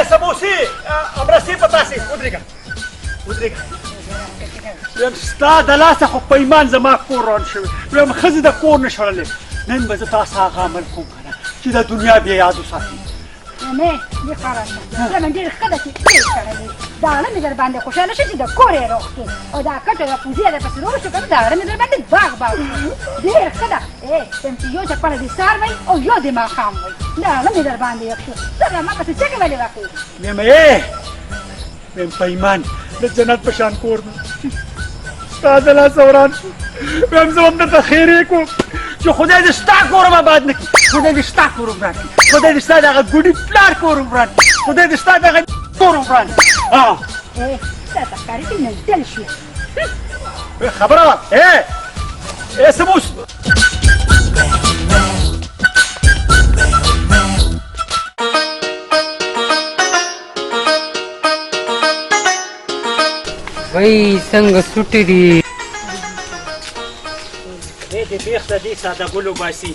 سموسي امرسي پتاسي ودرېږه ویم ستا د لاسه خو په ایمان زما کور روان شوی ویم ښځې د کور نه شړلې نن به زه تاسو هغه عمل کوم که نه چې د دنیا بیا یاد وساتي نه دې خلاصه زمون ډېر ښه ده چې ډېر سړی دا غره مې در باندې خوشحاله شو چې د کور یې روغ کړې او دا کټ یا پوزې یې درپسې روغ شو که نه دا غره مې در باندې باغ باغ ډېر ښه ده یم چې یو چپړه دې سهار وی او یو دې ماښام وی دا غره مې در باندې یخ شو ته زما پسې چکې ولې وکړې ویم ویم په ایمان د جنت په شان کور دی ستا د لاسه وران شو ویم زه هم درته خیر یې کوم چې خدای دې ستا کور هم آباد نه کړي خدای دې ستا کور وران کړي خدای دې ستا دغه ګوډي پلار کور وران کړي خدای دې ستا دغه کور وران کړي تا ته ښکاري چې نزدل شو خبره وه سموس وای څنګه سوټي دي دې بیخ د دې ساده ګلو باسي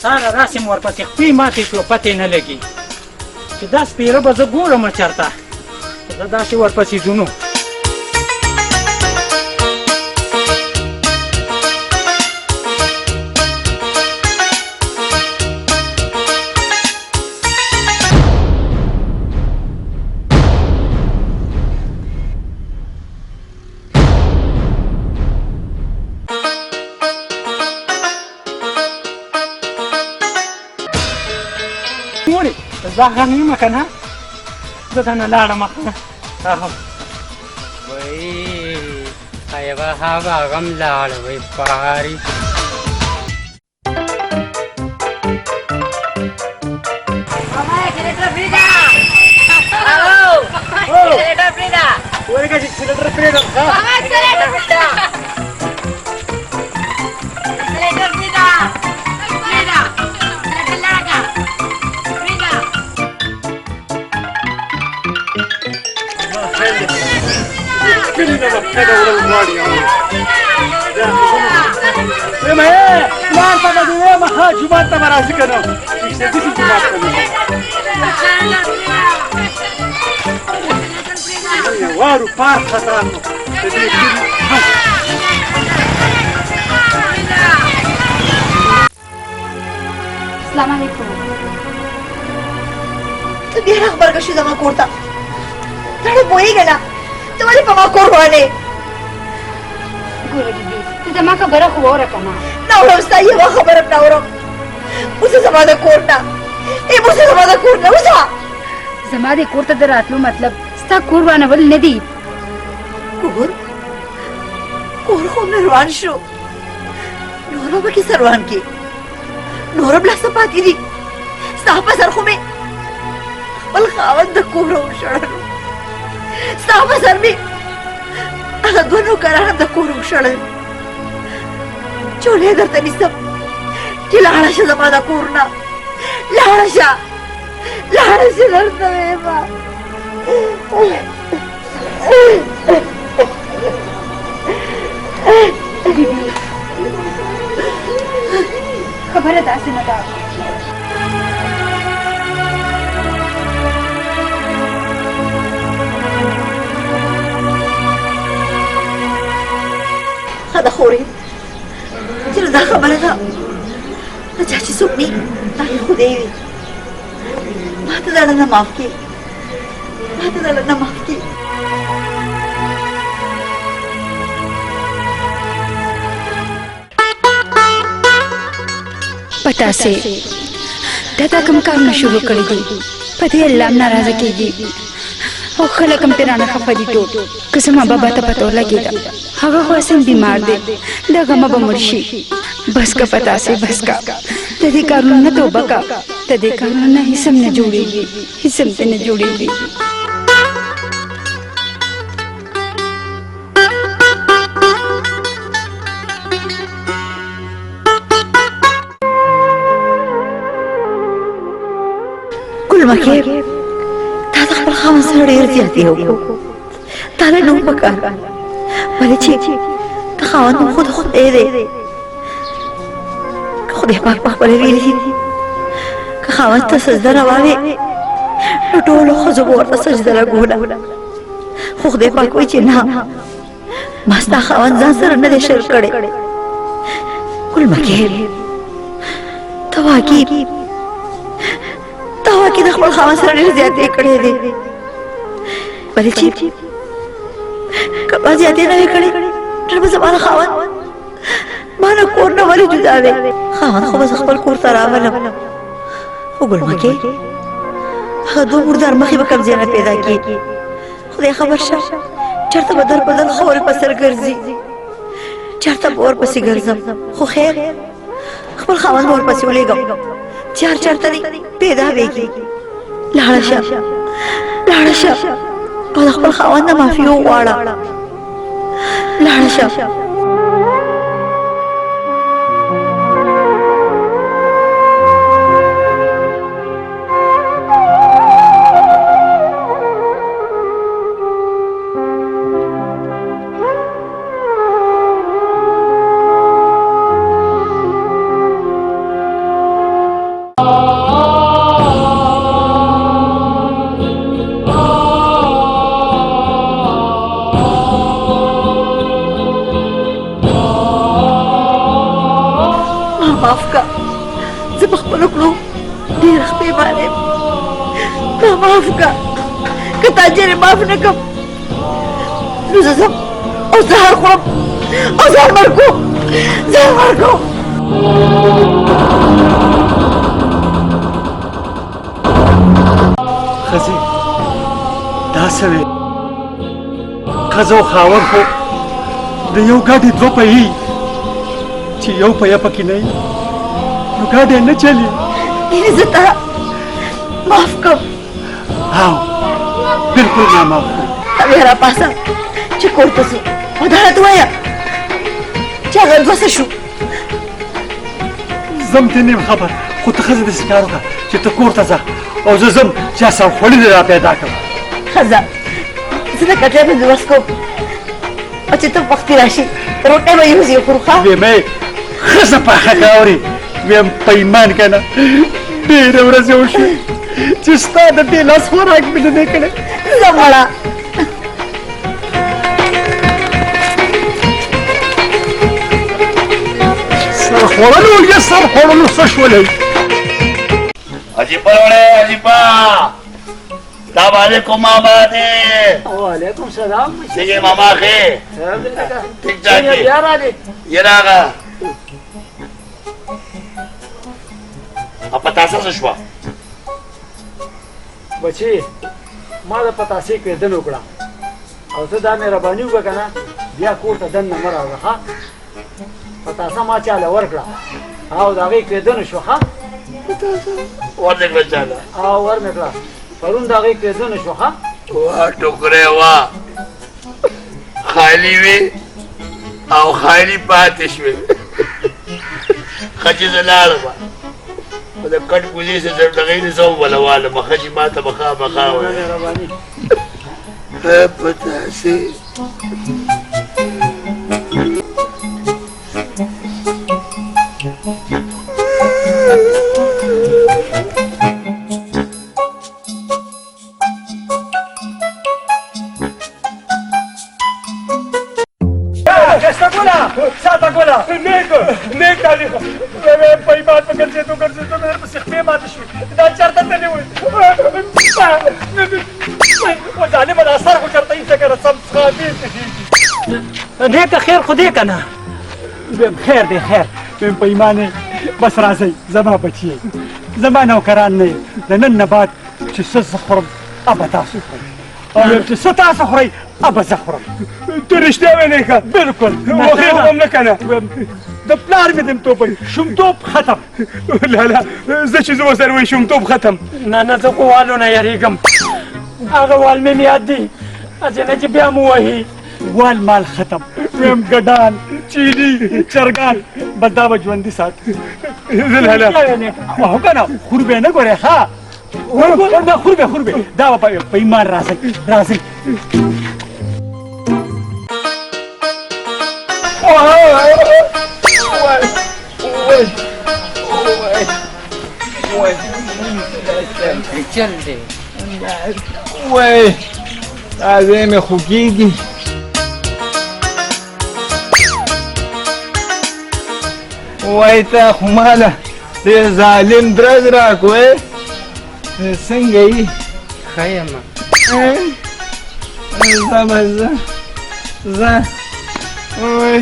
ساره راسم ورپسې خپې ماتې شو پتې نه لګي چې دا سپېره به زه ګورم چېرته زه داسې ورپسې ځو مورې زه هغه نه یم که نه زه دنه لاړم وای یوه هغه غم لاړ وای پاري ورګه چې سلیټر پرېږدم کلي نه به پښه وړل غواړي وایم پلار ته به دې وایم ښه جومات ته به راځي که نه داسې جومات ته نه وارو پارک خطران نو د دې کلي السلام علیکم ته بیا راغبرګه شو زما کور ته ته نه پوهېږې نه ته ولې په ما کور روانې ګوره بیبي ته زما خبره خو واوره که نه نه اورم ستا یوه خبره نه اورم وځه زما د کور نه وځه زما د کور نه وځه زما دې کور ته د راتلو مطلب ستا کور روانول نه دي کور خو مې روان شو نور به کیسه روان کې نور بلا څه پاتې دي ستا په سر خو مې خپل خاوند د کور وشړلو ستا په سر مې هغه دوه نوکران د کور وشړل چولې درته نیسم چې لاړه شه زما د کور نه لاړه شه درته ویمه خبره داسې نه ده ښه ده خورې چې دا خبره ده د چا چې څوک وي هغې خدای وي ما ته دا ډله معاف کړي پتا سي دا کوم کارونه شروع کړی دي په دې الله ناراضه کېږي او خلک هم ترانه خفه دي ټول که زما بابا ته پته ولګېده هغه خو اصلا بیمار دی دغه مه به مړ شي بس کا پتا سي بس کا د دې کارونو نه توبه کا د دې کارونو نه هیڅ هم نه جوړېږي هیڅ هم ته نه جوړېږي ګل مکې تا د خپل خاوند سره ډېر زیاتې وکړو تا له نو پکار ولې چې د خاوند نوم خو د خدای دی که خدای پاک په خپله ویلي دي که خاوند ته سجده روا وي نو ټولو ښځو به ورته سجده لګوله خو خدای پاک وایي چې نه ما ستا خاوند ځان سره نه دی شرک کړی ګل مکې ته واقعي د خپل خاوند سره ډېر زیاتې کړې دي ولې چې که ما زیاتې نه وې کړې نن به زما د خاوند ما نه کور نه ولې جدا وې خاوند خو به زه خپل کور ته راولم خو ګل مکې هغه دوه مردار مخې به کوم ځای نه پیدا کېږي خدای خبر شه چېرته به در په در خاورې په سر ګرځي چېرته به ورپسې ګرځم خو خیر خپل خاوند به ورپسې ولېږم چې هر چېرته دی پیدا ویږي لاړه شه او د خپل خاوند نه معافي وغواړه لاړه شه معاف کا زه په خپلو کړو ډېر پښېمانه یم ما معاف کا که تا جېرې معاف نه کړم نو زه ځم او زهر خورم او زهر مړ کړو ښځې دا څه وې ښځه او خاوند خو د یو ګاډي دوه پهیي چې یو پیا پکې نه وي نو ګاډی نه چلي یعنې زه تا معاف کړم هاو بلکل ما معاف کړم بیا راپاسه چې کور ته ځو او دا راته ووایه چې هغه دوه څه شو زم ته نه یم خبر خو ته ښځه داسې کار وکړه چې ته کور ته ځه او زه ځم چې اصل خوړلې را پیدا کړم ښه ځه زه د کټوۍ بندوبست کوم او چې ته وختي راشي روټۍ به یوځي وخورو ښه ویم ښځه پاخه کړه اورې ویم په ایمان که نه ډېرې ورځې وشوې چې ستا د دې لاس خوراک مې نه دی کړی زه مړه سر خوړلو یا سر خوړلو څه شولی عجیبه وړې عجیبه السلام علیکم ماما دې وعلیکم سلام څنګه ماما ښې ټیک ټاک دې یې راغله پتاسه څه شوه بچې ما د پتاسې کېدن وکړه او ته دا مهرباني وکړه که نه بیا کور ته دننه مه راوړه ښه پتاسه ما چاله ورکړه او د هغې کېدنه شوه ښه ورنه کړه چاله او ورمې کړه پرون د هغې کېدنه شوه ښه وا ټوکرې وا خالي وې او خالي پاتې شوې ښه چې زه لاړم د کټ کوزې سه زردغۍ نه زه ولوالم ښه چې ما ته به خامخا وایي مهرباني پتاسې ښایسته ګله ساده ګله نیک تاریخ په ایمان په ګرځېدو مې درپسې خپې ماتې شوې دا چېرته تللې وې و ظالمه دا سر خو چېرته ایسته که نه سم څښامې نیکه خیر خو دی که نه ویم خیر دی خیر ویم په ایمان بس راځئ زما بچی زما نوکران نه د نن نه بعد چې څه زه خورم ابه تاسو خورئ او ویم چې څه تاسو خورئ ابه زه خورم ته رښتیا ویلې که بلکل وخیر خو هم نه که نه د پلار مې دم توپل شومتوب ختم لالا زه چې زه ورسره وای شومتوب ختم نه زه خو والو نه یریږم هغه وال مې یاد دی اجنه چې بیا مو وهي وال مال ختم ویم ګډان چینی چرګان بس دا به ژوندي سات لالا خو کنه خور به نه ګورې ښه خور به دا به په ایمان راځئ چل دی وای هغې مې خوږېږي وای تا خو ماله ډېر ظالم درز راکوې څنګه یې ښه یمه ځه وای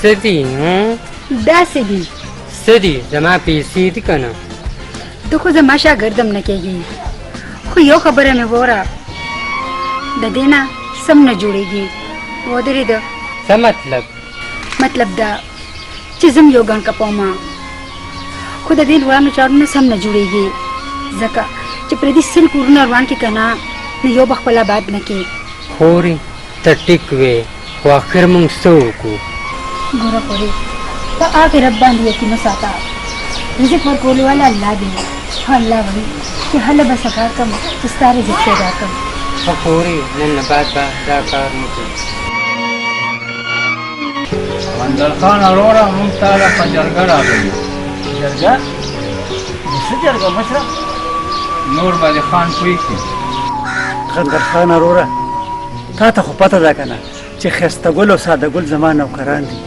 سدي داسې دي سدي زما پیسې دي که نه ته خو زما شاګردم نه کېږي خو یو خبره مې وره د دې نه سم نه جوړېږي ودرېده څه مطلب دا چې زم یو ګڼ کپومه خو د دې لوړانو چاړو نه سم نه جوړېږي ځکه چې پردي سل کورونه روان کې که نه نو یو به خپل آباد نه کې خورې ته ټیک وې خو آخر موږ څه وکړو ګوره خورې په هغې رب باندې یقین وساته رزق ورکولو والا الله دی خو الله وایي چې هله به څه کار کړم چې ستا رزق پیدا کړم ښه خورې نن نه بعد به دا کار نه کوو بندر خان وروره موږ تا له په جرګه راغلي جرګه څه جرګه مشره نور به د خان پوه کړي خندر خان وروره تا ته خو پته ده که نه چې ښایسته ګل او ساده ګل زما نوکران دي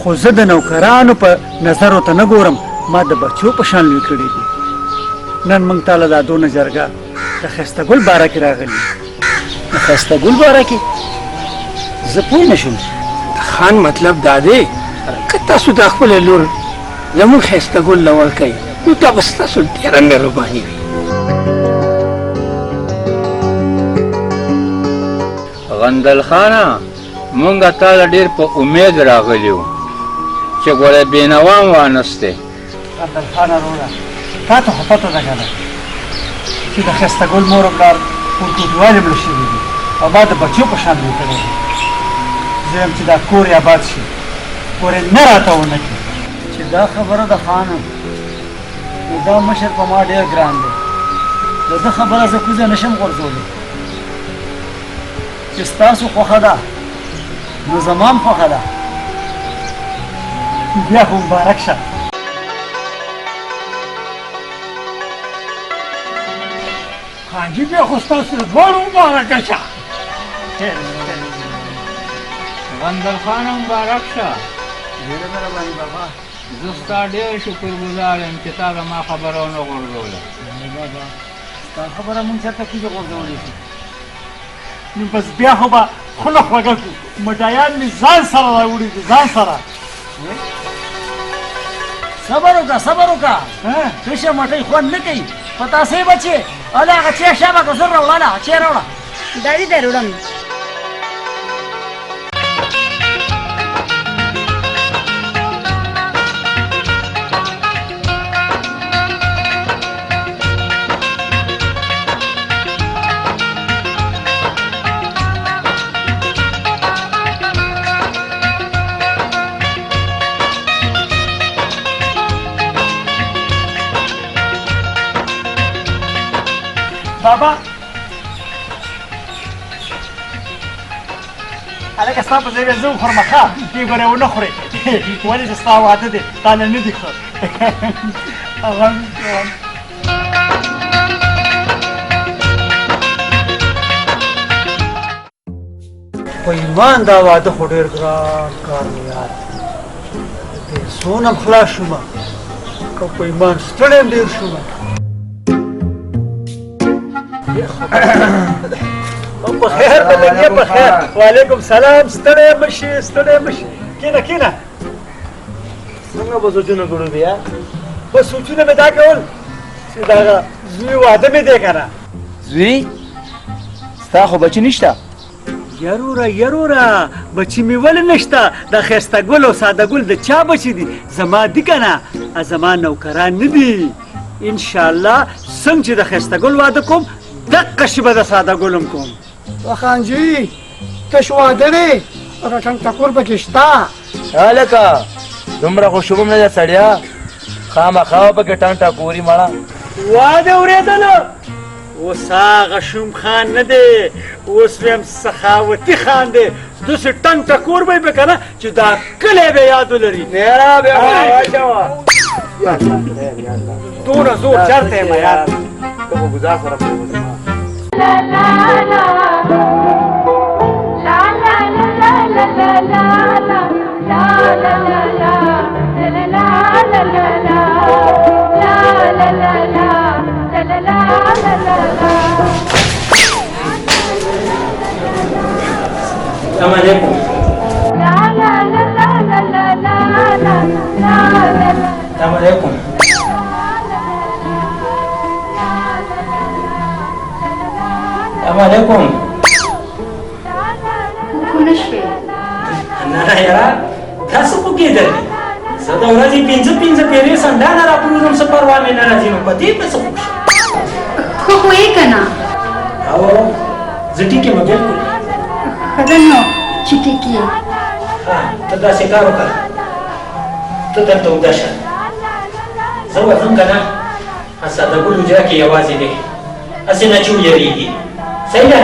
خو زه د نوکرانو په نظر ورته نه ګورم ما د بچو په شان لوی کړي دي نن موږ تاله دا دونه جرګه د ښایسته ګل باره کې راغلي د ښایسته ګل باره کې زه پوه نه شوم خان مطلب دا دی که تاسو د خپلې لور زموږ ښایسته ګل له ورکوئ نو دا به ستاسو ډېره مهرباني وي غندل خانه مونږ تا له ډېر په امید راغلي وو چې ګوره بېنوا م وانستی خندر خان وروره تا ته خو پته ده که نه چې د ښایسته ګل مور او پلار ورکوټوالې مړه شوي دي او ما د بچو په شان لوی کړی دي زه یم چې دا کور یې آباد شي کور یې نه راته ونه کړي چې دا خبره د خانم نو دا مشر په ما ډېر ګران دی د ده خبره زه کوزه نشم غورځولی چې ستاسو خوښه ده نو زما هم خوښه ده بیا خو مبارک شه حاجي بیا خو ستاسو دواړو مبارکه شه غندل خانه مبارک شه ډېره مهرباني بابا زه ستا ډېر شکرګزار یم چې تا زما خبره ونه غورځوله بابا ستا خبره مونږ چېرته کوزه غورځولی شي نو بس بیا خو به خوله خوږه کړو مټایان مې ځان سره راوړي دي ځان سره صبر وکړه تشه مټۍ خوند نه کوي په تاسې بچې هله هغه چای شابه که زر راوړه چای راوړه دا دې دروړم بابا هلکه ستا په ځای بیا زه وخورم ښه دې ګورې ونه خورې ولې چې ستا واده دی تا نه نه دي ښه په ایمان دا واده خو ډېر ګران کار مې یاد دی څونه م خلاص شومه که په ایمان ستړی م ډېر شومه په خیر په لګیا په خیر وعلیکم سلام ستړی مشي ستړی مشي کینه کینه څنګه به سوچونه کړو بیا په سوچونه مې دا کول چې دا زوی واده مې دی که نه زوی ستا خو بچی نشته یروره بچی مې ولې نشته د ښایسته ګل او ساده ګل د چا بچی دي زما دي که نه زما نوکران نه دي انشاءالله څنګه چې د ښایسته ګل واده کوم دقه شي به د ساده ګل هم کوم خانجي تش واده دی رټن ټکور پکې شته هلکه دومره خو شوم نه ده سړیا خامخا پکې ټن ټکوري مړه واده اورېدله اوس هغه شوم خان نه دی اوس ویم سخاوتي خان دی داسې ټنګ ټکور به یې به که نه چې دا کلی به یاد ولري نیره بیا واچوه دونه زور چرته یم یار ته خو ګزار سره پرېوځه السلام علیکم السلام علیکم السلام علیکم خونه شوې نه یاره تاسو خو کېدل زه د ورځې پنځه پېرې سنډانه راپرېږدم څه پروا مې نه راځي نو په دې پسې خوږ شم خو یې که نه او زه ټیک یم بلکل ښه ده نو چې ټیک یې ته داسې کار وکړه ته دلته اوږده شه زه ورځم که نه ساده ګل حجره کې یوازې دی هسې نه چې ویرېږي صحیح ده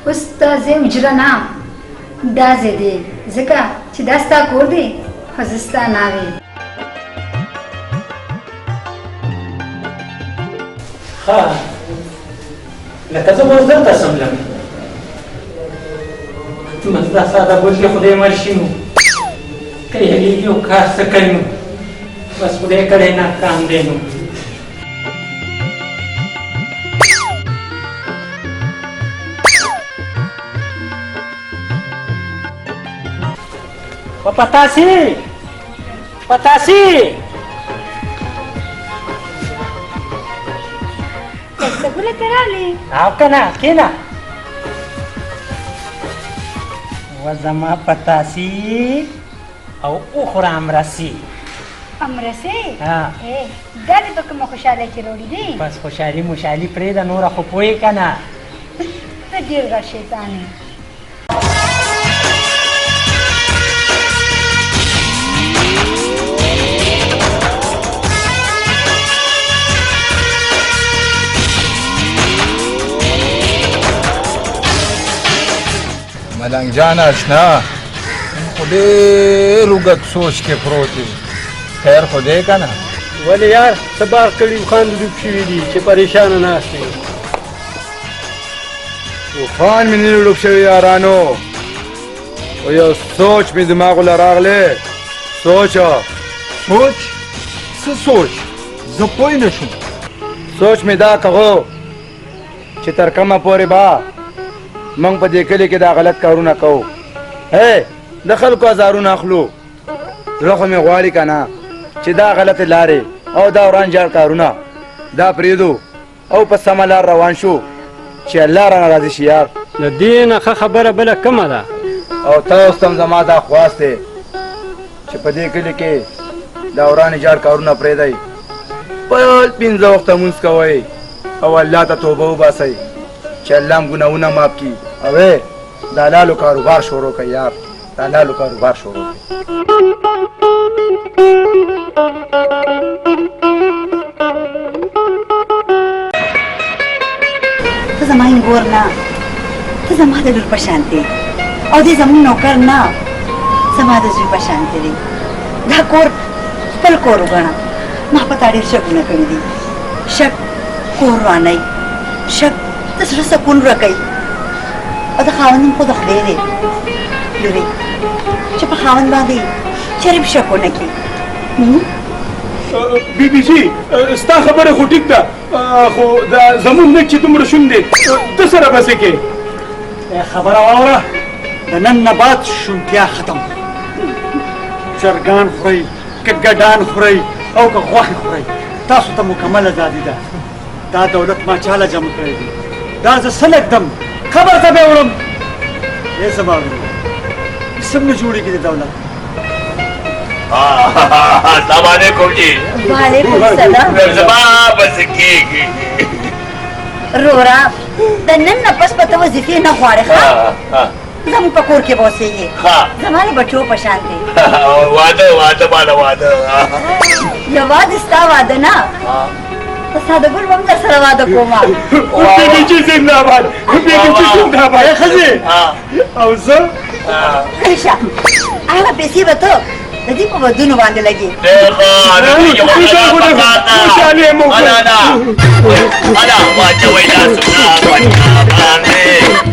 اوس دا ځای حجره نه دا ځای دی ځکه چې دا ستا کور دی خو زه ستا ناوې ها لکه زه اوس دلته سملم بس دا ساده ګل چې خدای مړ شي نو که هېرېږي او کار څه کوي نو بس خدای کړی ناکام دی نو پتاسي ښایسته ګله ته رالې او که نه کښېنه و زما پتاسي او اخوره امرسي امرسې ها دا دې په کومه خوشحالۍ کې راوړي دي بس خوشحالي مشحالي پرېږده نوره خو پوهې که نه ته ډېر غټ شیطان یې ملنګ جان اشنا خو ډېر اوږد سوچ کې پروت یم خیر خو دی که نه ولې یار څه باغ کړي اوښان ډوب شوي دي چې پریشانه ناست دی اوښان مې نه ډوب شوي یارانو خو یو سوچ مې دماغ له راغلی سوچه سوچ څه سوچ زه پوه نه شوم سوچ مې دا کغو چې تر کومه پورې به موږ په دې کلي کې دا غلط کارونه کوو د خلکو ازارونه اخلو زړه خو مې غواړي که نه چې دا غلطې لارې او دا وران جار کارونه دا پرېږدو او په سمه لار روان شو چې الله رانه راضي شي یار د دې نه ښه خبره بله کومه ده او تاسو ته هم زما دا خواست دی چې په دې کلي کې دا وران جار کارونه پرېږدئ په 5 وخته لمونځ کوئ او الله ته توبه وباسئ چې الله هم ګناهونه معاف کړي او د حلالو کاروبار شروع کړئ یار د حلالو کاروبار شروع کړئ ته زما انګور نه ته زما د لور په شان دی او دې زموږ نوکر نه زما د زوی په شان دی دا کور خپل کور وګڼه ما په تا ډېر شکونه کړي دي شک کور رانئ شک د زړه سکون راکوي او د خاوند نوم خو د خدای دی لورې چې په خاوند باندې چرې شک ونه کړي بیبي جي ستا خبره خو ټیک ده خو دا زمون نه چې دومره شوم دی ته سره بس کې خبره واوره د نن نه بعد شونتیا ختم چرګان خورئ که ګډان خورئ او که غوښې خورئ تاسو ته مکمل ازادي ده دا دولت ما چاله جمع کړی دی دا زه څه لږدم خبر ته به یې وړم ای زما ورور څنګه جوړېږي د دولت السلام علیکم جی وعلیکم السلام زما بس کېږي رورا د نن نه پس په ته وظیفې نه غواړې ښه زموږ په کور کې به اوسېږې زما د بچو په شان دی واده ماله واده یوازې ستا واده نه په ساده ګل به هم در سره واده کومه بیبي جي زنده‌باد بیبي جي زنده‌باد ای ښځې او زه ښه هغه پیسې به ته د دې په ودونو باندې لګې خوشحالي مو انا واچوئ لاسونه باندې